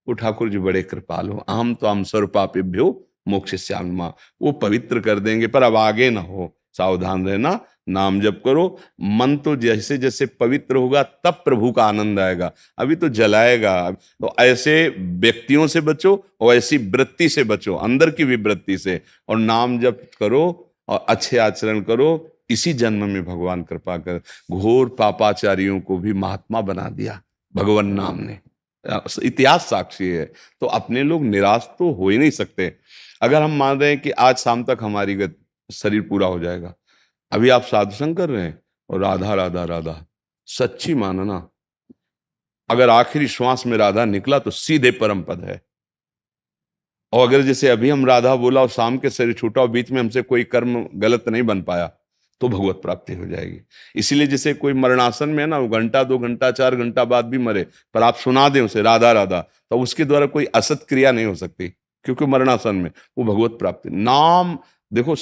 वो ठाकुर जी बड़े कृपालु, अहम तो हम सर्वपापेभ्यो मोक्षयिष्यामि, वो पवित्र कर देंगे, पर अब आगे ना हो, सावधान रहना। नाम जप करो, मन तो जैसे जैसे पवित्र होगा तब प्रभु का आनंद आएगा, अभी तो जलाएगा। तो ऐसे व्यक्तियों से बचो और ऐसी वृत्ति से बचो, अंदर की भी वृत्ति से, और नाम जप करो और अच्छे आचरण करो। इसी जन्म में भगवान कृपा कर घोर पापाचारियों को भी महात्मा बना दिया भगवान नाम ने, इतिहास साक्षी है। तो अपने लोग निराश तो हो ही नहीं सकते। अगर हम मान रहे हैं कि आज शाम तक हमारी शरीर पूरा हो जाएगा, अभी आप साधु संग कर रहे हैं और राधा राधा राधा, सच्ची मानना, अगर आखिरी श्वास में राधा निकला तो सीधे परम पद है। और अगर जैसे अभी हम राधा बोला और शाम के शरीर छूटा और बीच में हमसे कोई कर्म गलत नहीं बन पाया, तो भगवत प्राप्ति हो जाएगी। इसीलिए जैसे कोई मरणासन में है ना, वो घंटा 2 घंटा 4 घंटा बाद भी मरे, पर आप सुना दें उसे राधा राधा, तो उसके द्वारा कोई असत क्रिया नहीं हो सकती। क्योंकि मरणासन में वो भगवत प्राप्ति। नाम देखो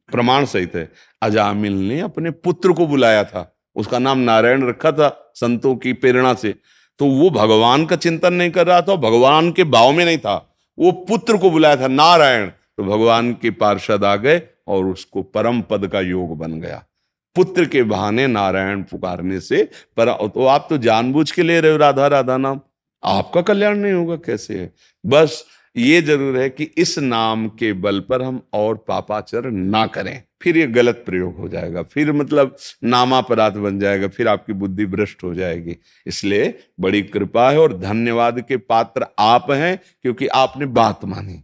प्रमाण सहित है। अजामिल ने अपने पुत्र को बुलाया था, उसका नाम नारायण रखा था संतों की प्रेरणा से, तो वो भगवान का चिंतन नहीं कर रहा था, भगवान के भाव में नहीं था, वो पुत्र को बुलाया था नारायण, तो भगवान के पार्षद आ गए और उसको परम पद का योग बन गया। पुत्र के बहाने नारायण पुकारने से पर, तो आप तो जानबूझ के ले रहे हो राधा राधा नाम, आपका कल्याण नहीं होगा कैसे है। बस ये जरूर है कि इस नाम के बल पर हम और पापाचर ना करें, फिर ये गलत प्रयोग हो जाएगा, फिर मतलब नामापराध बन जाएगा, फिर आपकी बुद्धि भ्रष्ट हो जाएगी। इसलिए बड़ी कृपा है और धन्यवाद के पात्र आप हैं, क्योंकि आपने बात मानी।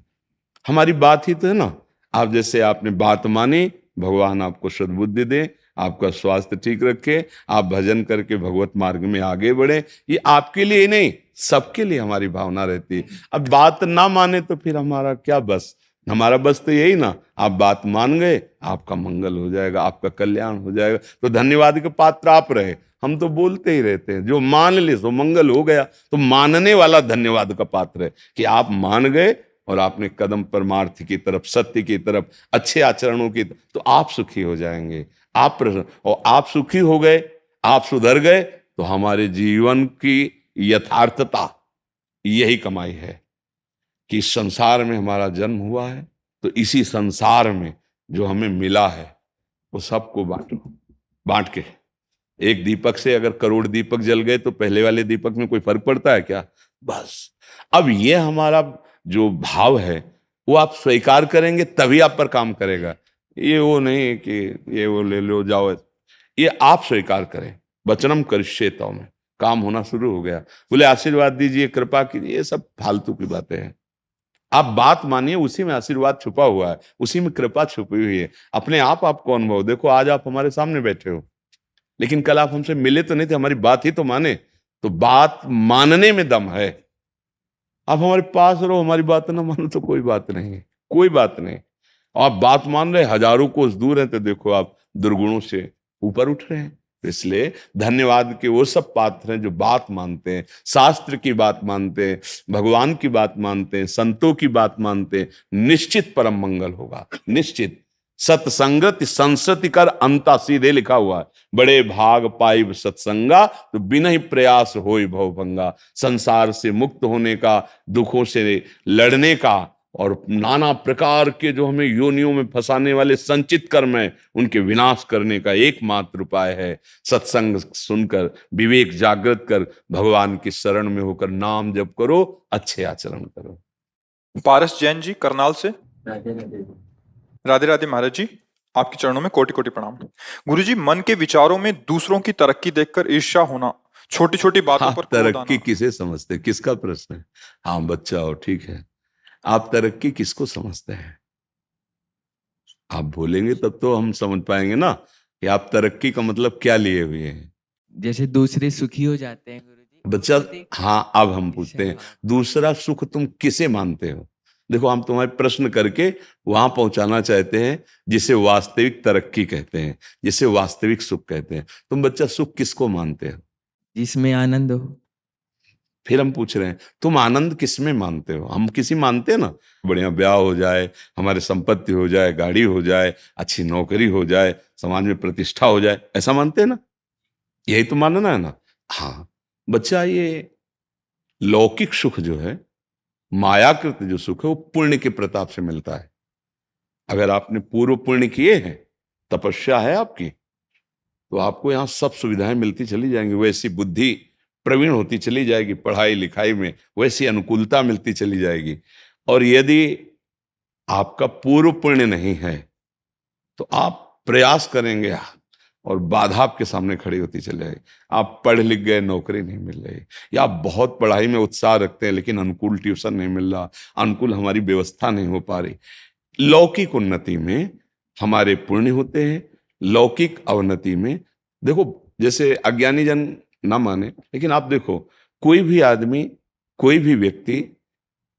हमारी बात ही तो है ना, आप जैसे आपने बात मानी, भगवान आपको सद्बुद्धि दे, आपका स्वास्थ्य ठीक रखे, आप भजन करके भगवत मार्ग में आगे बढ़े। ये आपके लिए ही नहीं, सबके लिए हमारी भावना रहती है। अब बात ना माने तो फिर हमारा क्या बस, हमारा बस तो यही ना, आप बात मान गए, आपका मंगल हो जाएगा, आपका कल्याण हो जाएगा। तो धन्यवाद के पात्र आप रहे, हम तो बोलते ही रहते हैं, जो मान ले सो मंगल हो गया। तो मानने वाला धन्यवाद का पात्र है कि आप मान गए और आपने कदम परमार्थ की तरफ, सत्य की तरफ, अच्छे आचरणों की, तो आप सुखी हो जाएंगे, आप प्रसन्न, और आप सुखी हो गए, आप सुधर गए, तो हमारे जीवन की यथार्थता यही कमाई है कि इस संसार में हमारा जन्म हुआ है, तो इसी संसार में जो हमें मिला है वो सबको बांटो। बांट के एक दीपक से अगर करोड़ दीपक जल गए तो पहले वाले दीपक में कोई फर्क पड़ता है क्या? बस अब ये हमारा जो भाव है वो आप स्वीकार करेंगे तभी आप पर काम करेगा। ये वो नहीं कि ये वो ले लो जाओ, ये आप स्वीकार करें। वचनम करिष्ये तव में काम होना शुरू हो गया। बोले आशीर्वाद दीजिए, कृपा कीजिए, ये सब फालतू की बातें हैं। आप बात मानिए, उसी में आशीर्वाद छुपा हुआ है, उसी में कृपा छुपी हुई है। अपने आप आपको अनुभव, देखो आज आप हमारे सामने बैठे हो, लेकिन कल आप हमसे मिले तो नहीं थे, हमारी बात ही तो माने। तो बात मानने में दम है। आप हमारे पास रहो, हमारी बात ना मानो तो कोई बात नहीं है, कोई बात नहीं। आप बात मान रहे, हजारों कोस दूर हैं, तो देखो आप दुर्गुणों से ऊपर उठ रहे हैं। इसलिए धन्यवाद के वो सब पात्र हैं जो बात मानते हैं, शास्त्र की बात मानते हैं, भगवान की बात मानते हैं, संतों की बात मानते हैं। निश्चित परम मंगल होगा, निश्चित। सत्संगति संसति कर अंता, सीधे लिखा हुआ है, बड़े भाग पाइब सत्संगा, तो बिना ही प्रयास होई भवभंगा। संसार से मुक्त होने का, दुखों से लड़ने का, और नाना प्रकार के जो हमें योनियों में फंसाने वाले संचित कर्म है, उनके विनाश करने का एकमात्र उपाय है सत्संग सुनकर, विवेक जागृत कर, भगवान की शरण में होकर नाम जप करो, अच्छे आचरण करो। पारस जैन जी करनाल से। राधे राधे महाराज जी, आपके चरणों में कोटि कोटि प्रणाम। गुरु जी, मन के विचारों में दूसरों की तरक्की देखकर ईर्ष्या होना, छोटी छोटी बातों पर क्रोध आना। तरक्की किसे समझते, किसका प्रश्न है? हाँ बच्चा हो, ठीक है, आप तरक्की किसको समझते हैं? आप बोलेंगे तब तो हम समझ पाएंगे ना कि आप तरक्की का मतलब क्या लिए हुए हैं। जैसे दूसरे सुखी हो जाते हैं गुरुजी। बच्चा, हाँ अब हम पूछते हैं, दूसरा सुख तुम किसे मानते हो? देखो हम तुम्हारे प्रश्न करके वहां पहुंचाना चाहते हैं जिसे वास्तविक तरक्की कहते हैं, जिसे वास्तविक सुख कहते हैं। तुम बच्चा सुख किसको मानते हो? जिसमें आनंद हो। फिर हम पूछ रहे हैं तुम आनंद किस में मानते हो? हम किसी मानते हैं ना, बढ़िया ब्याह हो जाए, हमारे संपत्ति हो जाए, गाड़ी हो जाए, अच्छी नौकरी हो जाए, समाज में प्रतिष्ठा हो जाए, ऐसा मानते हैं ना? यही तो मानना है ना। हाँ बच्चा, ये लौकिक सुख जो है, मायाकृत जो सुख है, वो पुण्य के प्रताप से मिलता है। अगर आपने पूर्व पुण्य किए हैं, तपस्या है आपकी, तो आपको यहाँ सब सुविधाएं मिलती चली जाएंगी, वैसी बुद्धि प्रवीण होती चली जाएगी, पढ़ाई लिखाई में वैसी अनुकूलता मिलती चली जाएगी। और यदि आपका पूर्व पुण्य नहीं है तो आप प्रयास करेंगे और बाधा आपके सामने खड़ी होती चली जाएगी। आप पढ़ लिख गए, नौकरी नहीं मिल रही, या आप बहुत पढ़ाई में उत्साह रखते हैं लेकिन अनुकूल ट्यूशन नहीं मिल रहा, अनुकूल हमारी व्यवस्था नहीं हो पा रही। लौकिक उन्नति में हमारे पुण्य होते हैं, लौकिक अवनति में देखो, जैसे अज्ञानी जन ना माने, लेकिन आप देखो कोई भी आदमी, कोई भी व्यक्ति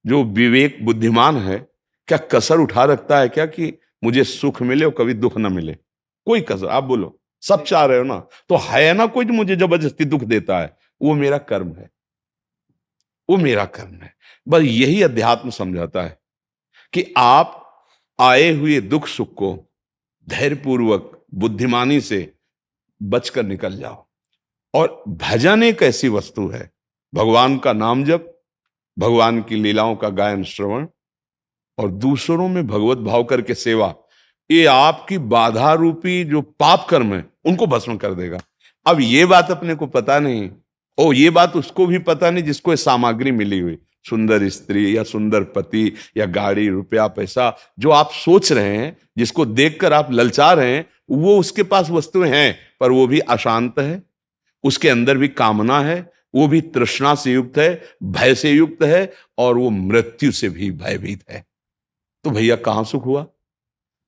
जो विवेक बुद्धिमान है, क्या कसर उठा रखता है क्या कि मुझे सुख मिले और कभी दुख ना मिले? कोई कसर, आप बोलो, सब चाह रहे हो ना, तो है ना कोई जो मुझे जबरदस्ती दुख देता है? वो मेरा कर्म है, वो मेरा कर्म है। बस यही अध्यात्म समझाता है कि आप आए हुए दुख सुख को धैर्यपूर्वक बुद्धिमानी से बचकर निकल जाओ। और भजन एक ऐसी वस्तु है, भगवान का नाम जप, भगवान की लीलाओं का गायन श्रवण और दूसरों में भगवत भाव करके सेवा, ये आपकी बाधा रूपी जो पाप कर्म है उनको भस्म कर देगा। अब ये बात अपने को पता नहीं, और ये बात उसको भी पता नहीं जिसको ये सामग्री मिली हुई, सुंदर स्त्री या सुंदर पति या गाड़ी रुपया पैसा, जो आप सोच रहे हैं, जिसको देखकर आप ललचा रहे हैं, वो उसके पास वस्तुएं हैं, पर वो भी अशांत है, उसके अंदर भी कामना है, वो भी तृष्णा से युक्त है, भय से युक्त है, और वो मृत्यु से भी भयभीत है। तो भैया कहां सुख हुआ?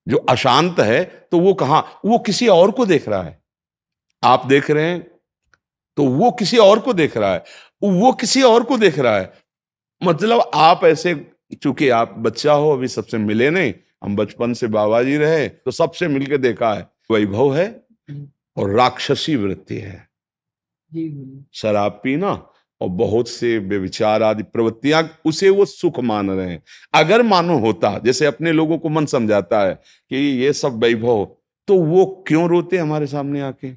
जो अशांत है तो वो कहां, वो किसी और को देख रहा है। आप देख रहे हैं तो वो किसी और को देख रहा है, वो किसी और को देख रहा है। मतलब आप ऐसे, चूंकि आप बच्चा हो, अभी सबसे मिले नहीं, हम बचपन से बाबा जी रहे तो सबसे मिलके देखा है, वैभव है और राक्षसी वृत्ति है, शराब पीना और बहुत से व्यभिचार आदि प्रवृत्तियां, उसे वो सुख मान रहे हैं। अगर मानो होता, जैसे अपने लोगों को मन समझाता है कि ये सब वैभव, तो वो क्यों रोते हमारे सामने आके,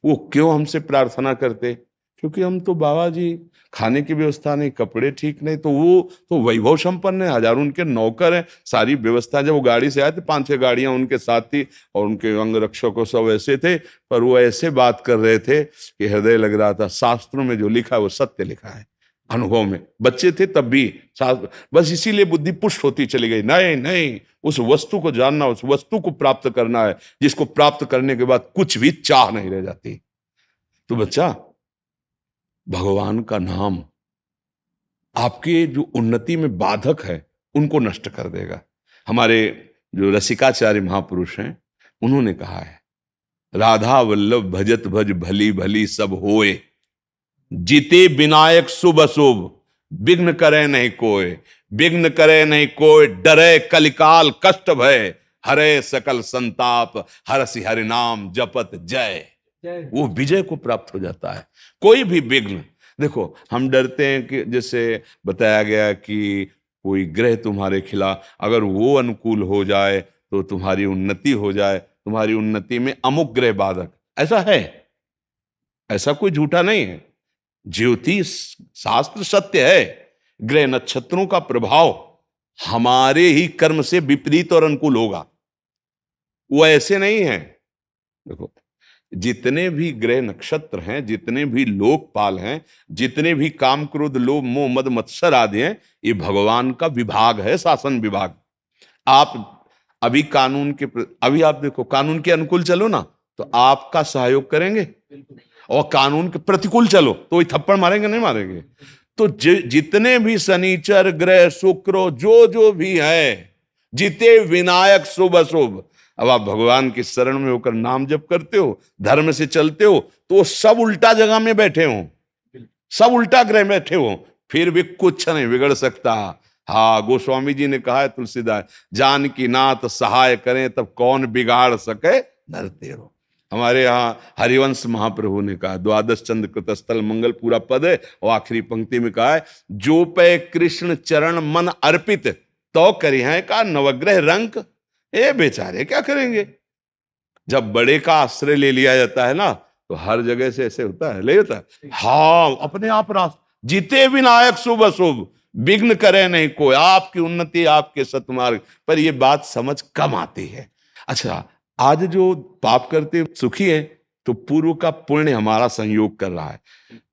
वो क्यों हमसे प्रार्थना करते? क्योंकि हम तो बाबा जी, खाने की व्यवस्था नहीं, कपड़े ठीक नहीं, तो वो तो वैभव संपन्न है, हजारों उनके नौकर हैं, सारी व्यवस्था। जब वो गाड़ी से आए थे, 5-6 गाड़ियां उनके साथ थी और उनके अंग रक्षकों सब ऐसे थे, पर वो ऐसे बात कर रहे थे कि हृदय लग रहा था शास्त्रों में जो लिखा है वो सत्य लिखा है। अनुभव में बच्चे थे तब भी शास्त्र, बस इसीलिए बुद्धि पुष्ट होती चली गई। नहीं नहीं, उस वस्तु को जानना, उस वस्तु को प्राप्त करना है, जिसको प्राप्त करने के बाद कुछ भी चाह नहीं रह जाती। तो बच्चा, भगवान का नाम आपके जो उन्नति में बाधक है उनको नष्ट कर देगा। हमारे जो रसिकाचार्य महापुरुष हैं, उन्होंने कहा है, राधा वल्लभ भजत भज भली भली सब होए, जीते विनायक शुभ अशुभ, विघ्न करे नहीं कोय, विघ्न करे नहीं कोय, डरे कलिकाल कष्ट भय, हरे सकल संताप, हरसि हरि नाम जपत जय। वो विजय को प्राप्त हो जाता है। कोई भी विघ्न, देखो हम डरते हैं कि जैसे बताया गया कि कोई ग्रह तुम्हारे खिलाफ, अगर वो अनुकूल हो जाए तो तुम्हारी उन्नति हो जाए, तुम्हारी उन्नति में अमुक ग्रह बाधक, ऐसा है, ऐसा कोई झूठा नहीं है। ज्योतिष शास्त्र सत्य है, ग्रह नक्षत्रों का प्रभाव हमारे ही कर्म से विपरीत और अनुकूल होगा, वो ऐसे नहीं है। देखो, जितने भी ग्रह नक्षत्र हैं, जितने भी लोकपाल हैं, जितने भी काम क्रोध लोभ मोह मद मत्सर आदि हैं, ये भगवान का विभाग है, शासन विभाग। आप अभी कानून के, अभी आप देखो, कानून के अनुकूल चलो ना तो आपका सहयोग करेंगे, और कानून के प्रतिकूल चलो तो वही थप्पड़ मारेंगे, नहीं मारेंगे। तो जितने भी शनिचर ग्रह शुक्र जो जो भी है, जिते विनायक शुभ अशुभ, अब आप भगवान की शरण में होकर नाम जप करते हो, धर्म से चलते हो, तो सब उल्टा जगह में बैठे हो, सब उल्टा ग्रह बैठे हो, फिर भी कुछ नहीं बिगड़ सकता। हाँ, गोस्वामी जी ने कहा है, तुलसीदास, जान की नाथ सहाय करें तब कौन बिगाड़ सके नर तेरो। हमारे यहाँ हरिवंश महाप्रभु ने कहा, द्वादश चंद्र कृतस्थल मंगल पूरा पद है, और आखिरी पंक्ति में कहा है, जो पे कृष्ण चरण मन अर्पित, तो करी है का नवग्रह रंक। ए बेचारे क्या करेंगे? जब बड़े का आश्रय ले लिया जाता है ना, तो हर जगह से ऐसे होता है, ले जाता है। हाँ, अपने आप रास्ता, जीते विनायक शुभ अशुभ, विघ्न करे नहीं कोई, आपकी उन्नति आपके सतमार्ग पर। ये बात समझ कम आती है। अच्छा, आज जो पाप करते सुखी है, तो पूर्व का पुण्य हमारा संयोग कर रहा है,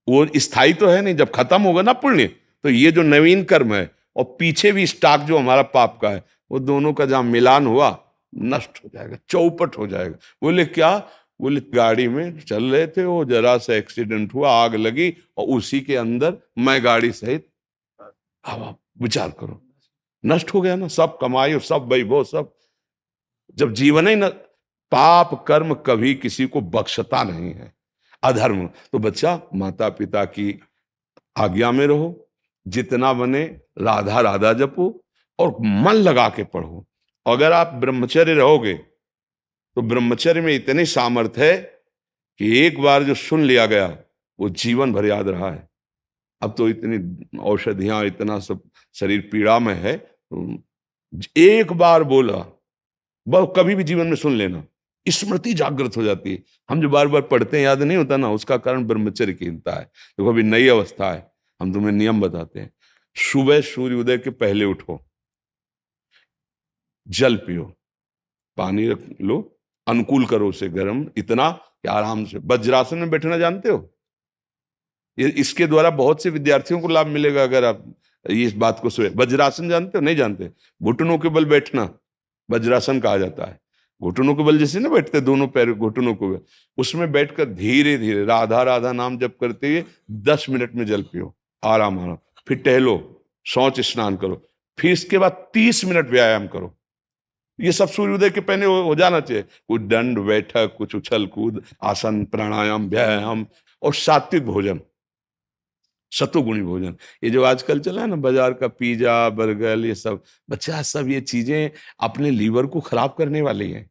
वो स्थायी तो है नहीं। जब खत्म होगा ना पुण्य, तो ये जो नवीन कर्म है और पीछे भी स्टॉक जो हमारा पाप का है, वो दोनों का जहां मिलान हुआ, नष्ट हो जाएगा, चौपट हो जाएगा। बोले क्या? बोले गाड़ी में चल रहे थे, वो जरा सा एक्सीडेंट हुआ, आग लगी, और उसी के अंदर मैं गाड़ी सहित, अब विचार करो, नष्ट हो गया ना सब कमाई और सब वैभव सब। जब जीवन ही न, पाप कर्म कभी किसी को बख्शता नहीं है, अधर्म। तो बच्चा, माता पिता की आज्ञा में रहो, जितना बने राधा राधा जपो और मन लगा के पढ़ो। अगर आप ब्रह्मचर्य रहोगे तो ब्रह्मचर्य में इतनी सामर्थ्य है कि एक बार जो सुन लिया गया वो जीवन भर याद रहा है। अब तो इतनी औषधियां, इतना सब शरीर पीड़ा में है, एक बार बोला, बस कभी भी जीवन में सुन लेना, स्मृति जागृत हो जाती है। हम जो बार बार पढ़ते हैं याद नहीं होता ना, उसका कारण ब्रह्मचर्य कीनता है। देखो अभी नई अवस्था है, हम तुम्हें नियम बताते हैं। सुबह सूर्य उदय के पहले उठो, जल पियो, पानी रख लो, अनुकूल करो उसे गर्म इतना कि आराम से। वज्रासन में बैठना जानते हो? इसके द्वारा बहुत से विद्यार्थियों को लाभ मिलेगा अगर आप इस बात को सोए। वज्रासन जानते हो? नहीं जानते? घुटनों के बल बैठना वज्रासन कहा जाता है। घुटनों के बल जैसे ना बैठते, दोनों पैर घुटनों के बल, उसमें बैठकर धीरे धीरे राधा राधा नाम जप करते हुए 10 मिनट में जल पियो, आराम आराम। फिर टहलो, शौच स्नान करो, फिर इसके बाद 30 मिनट व्यायाम करो। ये सब सूर्योदय के पहले हो जाना चाहिए। कुछ दंड बैठक, कुछ उछल कूद, आसन, प्राणायाम, व्यायाम, और सात्विक भोजन, सतोगुणी भोजन। ये जो आजकल चला है ना बाजार का पिज्जा बर्गर, ये सब बच्चा, सब ये चीजें अपने लीवर को खराब करने वाली हैं।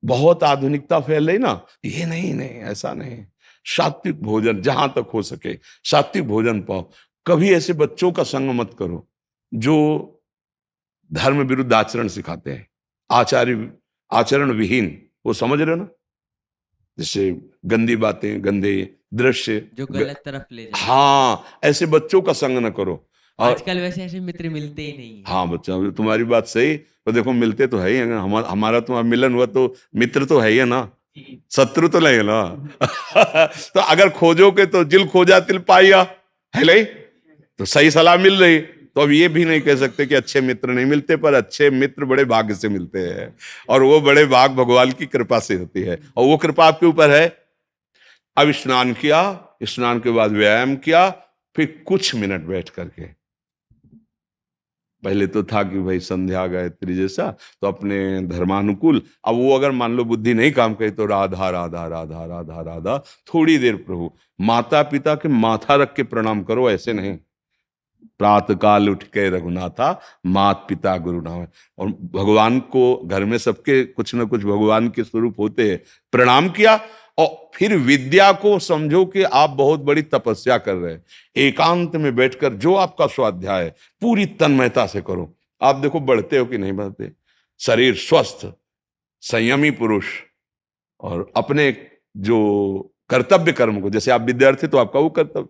बहुत आधुनिकता फैल रही ना, ये नहीं नहीं, ऐसा नहीं। सात्विक भोजन जहां तक हो सके सात्विक भोजन पाओ। कभी ऐसे बच्चों का संग मत करो जो धर्म विरुद्ध आचरण सिखाते हैं, आचरण विहीन, वो समझ रहे हो ना, जैसे गंदी बातें, गंदे दृश्य, जो गलत तरफ ले जाए। हाँ, ऐसे बच्चों का संग न करो। और आजकल वैसे ऐसे मित्र मिलते ही नहीं है। हाँ बच्चा, तुम्हारी बात सही। तो देखो मिलते तो है ही, अगर हमारा तुम्हारा मिलन हुआ तो मित्र तो है ही है ना, शत्रु तो नहीं है ना। तो अगर खोजोगे तो जिल खोजा तिल पाया, है नहीं? तो सही सलाह मिल रही। तो अब ये भी नहीं कह सकते कि अच्छे मित्र नहीं मिलते, पर अच्छे मित्र बड़े भाग्य से मिलते हैं, और वो बड़े भाग भगवान की कृपा से होती है, और वो कृपा आपके ऊपर है। अब स्नान किया, स्नान के बाद व्यायाम किया, फिर कुछ मिनट बैठ करके, पहले तो था कि भाई संध्या गायत्री जैसा, तो अपने धर्मानुकूल। अब वो अगर मान लो बुद्धि नहीं काम करे तो राधा राधा राधा राधा राधा, थोड़ी देर प्रभु। माता पिता के माथा रख के प्रणाम करो, ऐसे नहीं। प्रातः काल उठ के रघुनाथा, मात पिता गुरु नाम। और भगवान को, घर में सबके कुछ ना कुछ भगवान के स्वरूप होते हैं, प्रणाम किया। और फिर विद्या को समझो कि आप बहुत बड़ी तपस्या कर रहे हैं। एकांत में बैठकर जो आपका स्वाध्याय है पूरी तन्मयता से करो। आप देखो बढ़ते हो कि नहीं बढ़ते। शरीर स्वस्थ, संयमी पुरुष, और अपने जो कर्तव्य कर्म को, जैसे आप विद्यार्थी तो आपका वो कर्तव्य,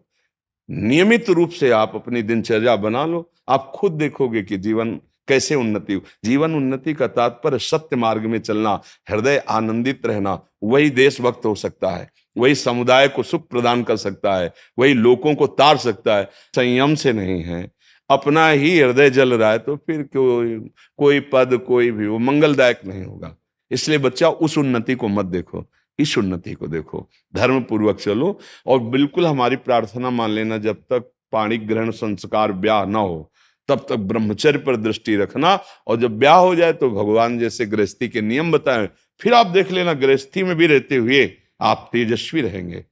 नियमित रूप से आप अपनी दिनचर्या बना लो। आप खुद देखोगे कि जीवन कैसे उन्नति हो। जीवन उन्नति का तात्पर्य सत्य मार्ग में चलना, हृदय आनंदित रहना। वही देशभक्त हो सकता है, वही समुदाय को सुख प्रदान कर सकता है, वही लोगों को तार सकता है। संयम से नहीं है, अपना ही हृदय जल रहा है, तो फिर कोई पद, कोई भी वो मंगलदायक नहीं होगा। इसलिए बच्चा उस उन्नति को मत देखो, इस उन्नति को देखो। धर्म पूर्वक चलो। और बिल्कुल हमारी प्रार्थना मान लेना, जब तक पाणी ग्रहण संस्कार ब्याह ना हो तब तक ब्रह्मचर्य पर दृष्टि रखना। और जब ब्याह हो जाए तो भगवान जैसे गृहस्थी के नियम बताएं, फिर आप देख लेना, गृहस्थी में भी रहते हुए आप तेजस्वी रहेंगे,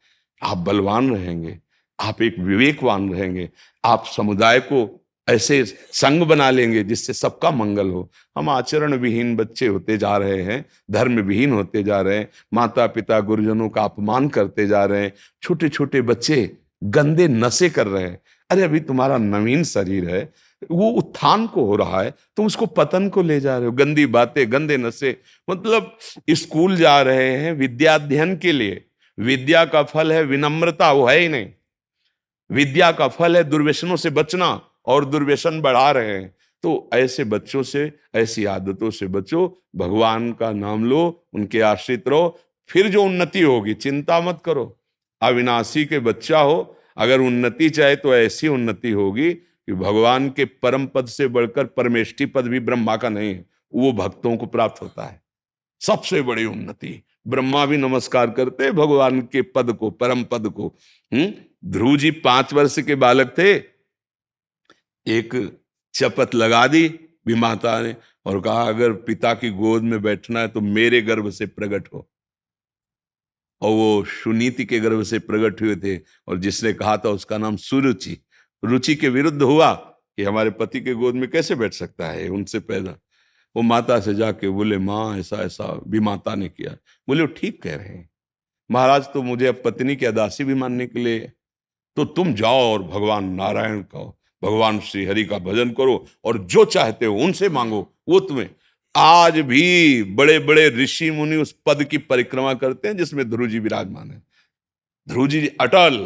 आप बलवान रहेंगे, आप एक विवेकवान रहेंगे, आप समुदाय को ऐसे संग बना लेंगे जिससे सबका मंगल हो। हम आचरण विहीन बच्चे होते जा रहे हैं, धर्म विहीन होते जा रहे हैं, माता पिता गुरुजनों का अपमान करते जा रहे हैं, छोटे छोटे बच्चे गंदे नशे कर रहे हैं। अरे अभी तुम्हारा नवीन शरीर है, वो उत्थान को हो रहा है, तुम उसको पतन को ले जा रहे हो। गंदी बातें, गंदे नशे, मतलब स्कूल जा रहे हैं विद्या अध्ययन के लिए, विद्या का फल है विनम्रता, वो है ही नहीं। विद्या का फल है दुर्व्यसनों से बचना, और दुर्व्यसन बढ़ा रहे हैं। तो ऐसे बच्चों से, ऐसी आदतों से बचो, भगवान का नाम लो, उनके आश्रित रहो, फिर जो उन्नति होगी चिंता मत करो। अविनाशी के बच्चा हो, अगर उन्नति चाहे तो ऐसी उन्नति होगी कि भगवान के परम पद से बढ़कर परमेष्ठी पद भी ब्रह्मा का नहीं है, वो भक्तों को प्राप्त होता है। सबसे बड़ी उन्नति, ब्रह्मा भी नमस्कार करते हैं भगवान के पद को, परम पद को। ध्रुव जी 5 वर्ष के बालक थे, एक शपथ लगा दी विमाता ने और कहा अगर पिता की गोद में बैठना है तो मेरे गर्भ से प्रकट हो। और वो सुनीति के गर्भ से प्रकट हुए थे, और जिसने कहा था उसका नाम सुरुचि। रुचि के विरुद्ध हुआ कि हमारे पति के गोद में कैसे बैठ सकता है, उनसे पैदा। वो माता से जाके बोले माँ ऐसा ऐसा विमाता ने किया। बोले वो ठीक कह रहे हैं महाराज, तो मुझे अब पत्नी की अदासी भी मानने के लिए, तो तुम जाओ और भगवान नारायण कहो। भगवान श्री हरि का भजन करो और जो चाहते हो उनसे मांगो, वो तुम्हें। आज भी बड़े बड़े ऋषि मुनि उस पद की परिक्रमा करते हैं जिसमें ध्रुव जी विराजमान है। ध्रुव जी अटल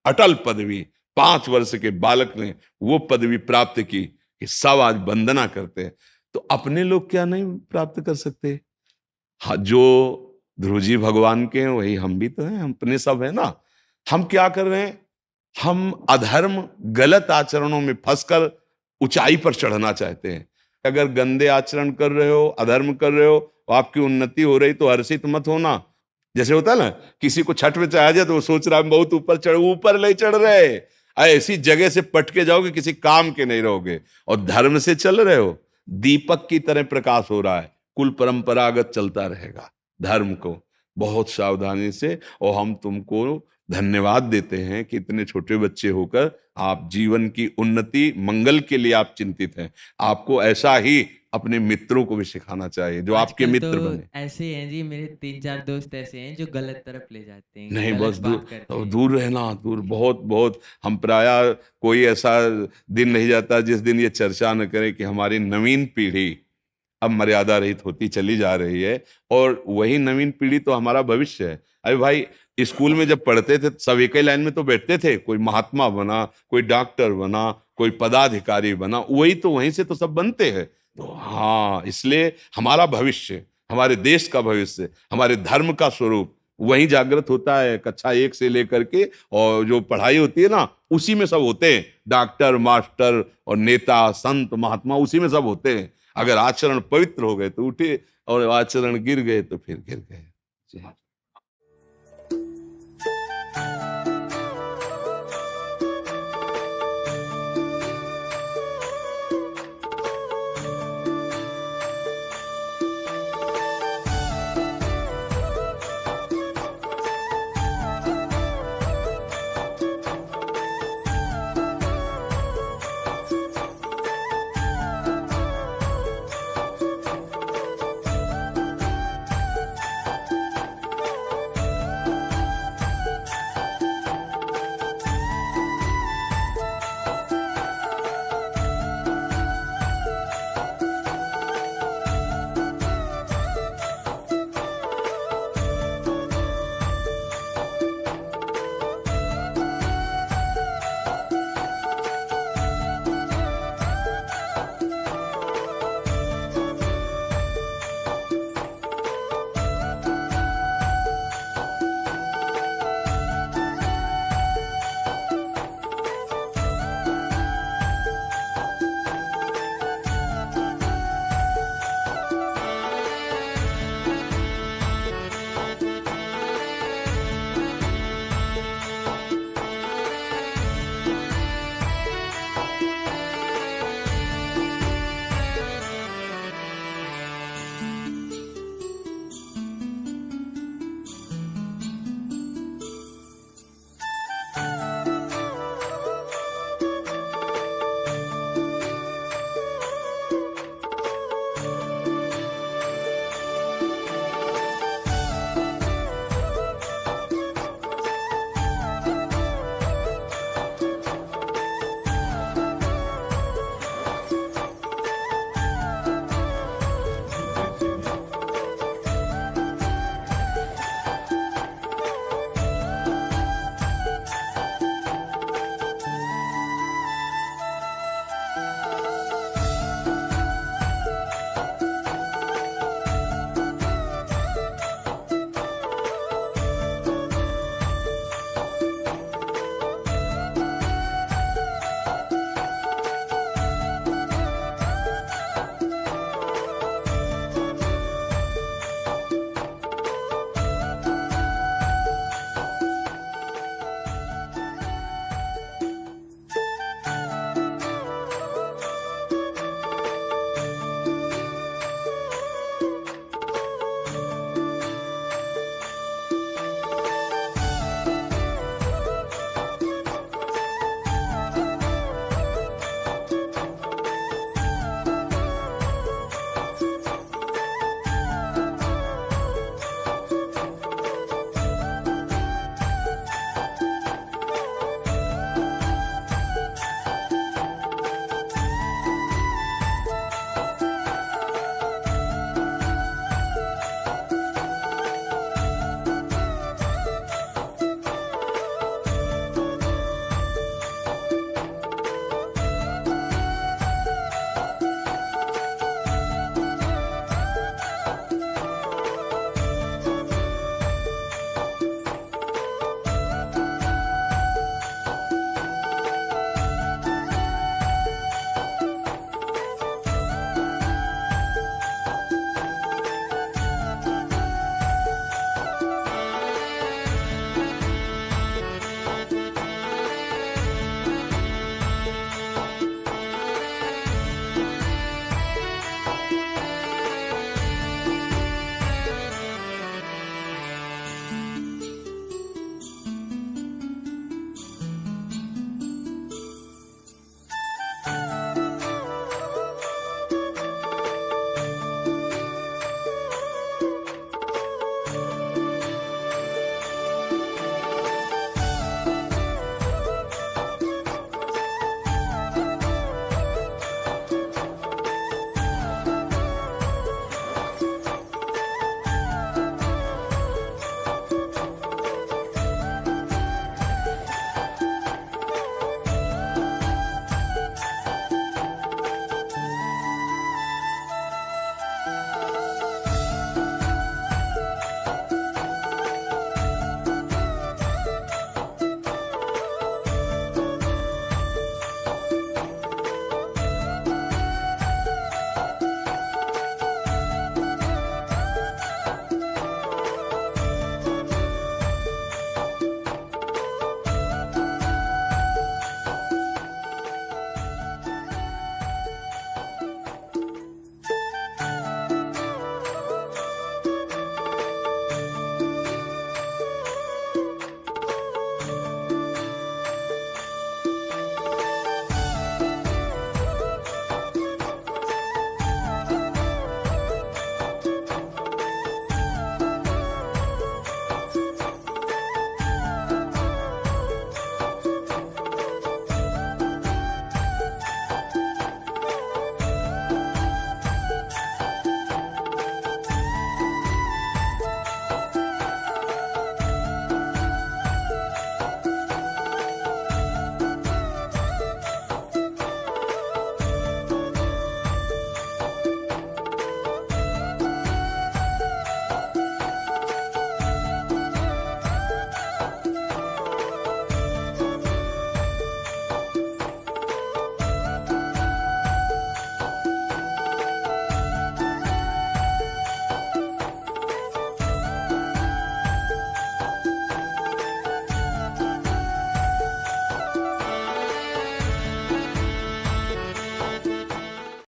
अटल पदवी, 5 वर्ष के बालक ने वो पदवी प्राप्त की कि सब आज वंदना करते हैं। तो अपने लोग क्या नहीं प्राप्त कर सकते? हाँ, जो ध्रुव जी भगवान के हैं वही हम भी तो हैं, हम अपने सब है ना। हम क्या कर रहे हैं? हम अधर्म गलत आचरणों में फंसकर ऊंचाई पर चढ़ना चाहते हैं। अगर गंदे आचरण कर रहे हो, अधर्म कर रहे हो, आपकी उन्नति हो रही तो हर्षित मत होना। जैसे होता है ना, किसी को छठ में चढ़ा जाए तो वो सोच रहा है बहुत ऊपर ले चढ़ रहे, ऐसी जगह से पटके जाओगे किसी काम के नहीं रहोगे। और धर्म से चल रहे हो, दीपक की तरह प्रकाश हो रहा है, कुल परंपरागत चलता रहेगा। धर्म को बहुत सावधानी से, और हम तुमको धन्यवाद देते हैं कि इतने छोटे बच्चे होकर आप जीवन की उन्नति मंगल के लिए आप चिंतित हैं। आपको ऐसा ही अपने मित्रों को भी सिखाना चाहिए जो आपके आजकल मित्र तो बने। ऐसे हैं जी, मेरे 3-4 दोस्त ऐसे हैं जो गलत तरफ ले जाते हैं, नहीं, गलत बस बात करते हैं। दूर रहना, दूर, बहुत बहुत। हम प्रायः कोई ऐसा दिन नहीं जाता जिस दिन ये चर्चा न करें कि हमारी नवीन पीढ़ी अब मर्यादा रहित होती चली जा रही है, और वही नवीन पीढ़ी तो हमारा भविष्य है। अरे भाई, स्कूल में जब पढ़ते थे सब एक ही लाइन में तो बैठते थे, कोई महात्मा बना, कोई डॉक्टर बना, कोई पदाधिकारी बना, वही तो वहीं से तो सब बनते हैं। तो हाँ, इसलिए हमारा भविष्य, हमारे देश का भविष्य, हमारे धर्म का स्वरूप वहीं जागृत होता है। कक्षा 1 से लेकर के और जो पढ़ाई होती है ना, उसी में सब होते हैं। डॉक्टर, मास्टर और नेता, संत, महात्मा उसी में सब होते हैं। अगर आचरण पवित्र हो गए तो उठे, और आचरण गिर गए तो फिर गिर गए।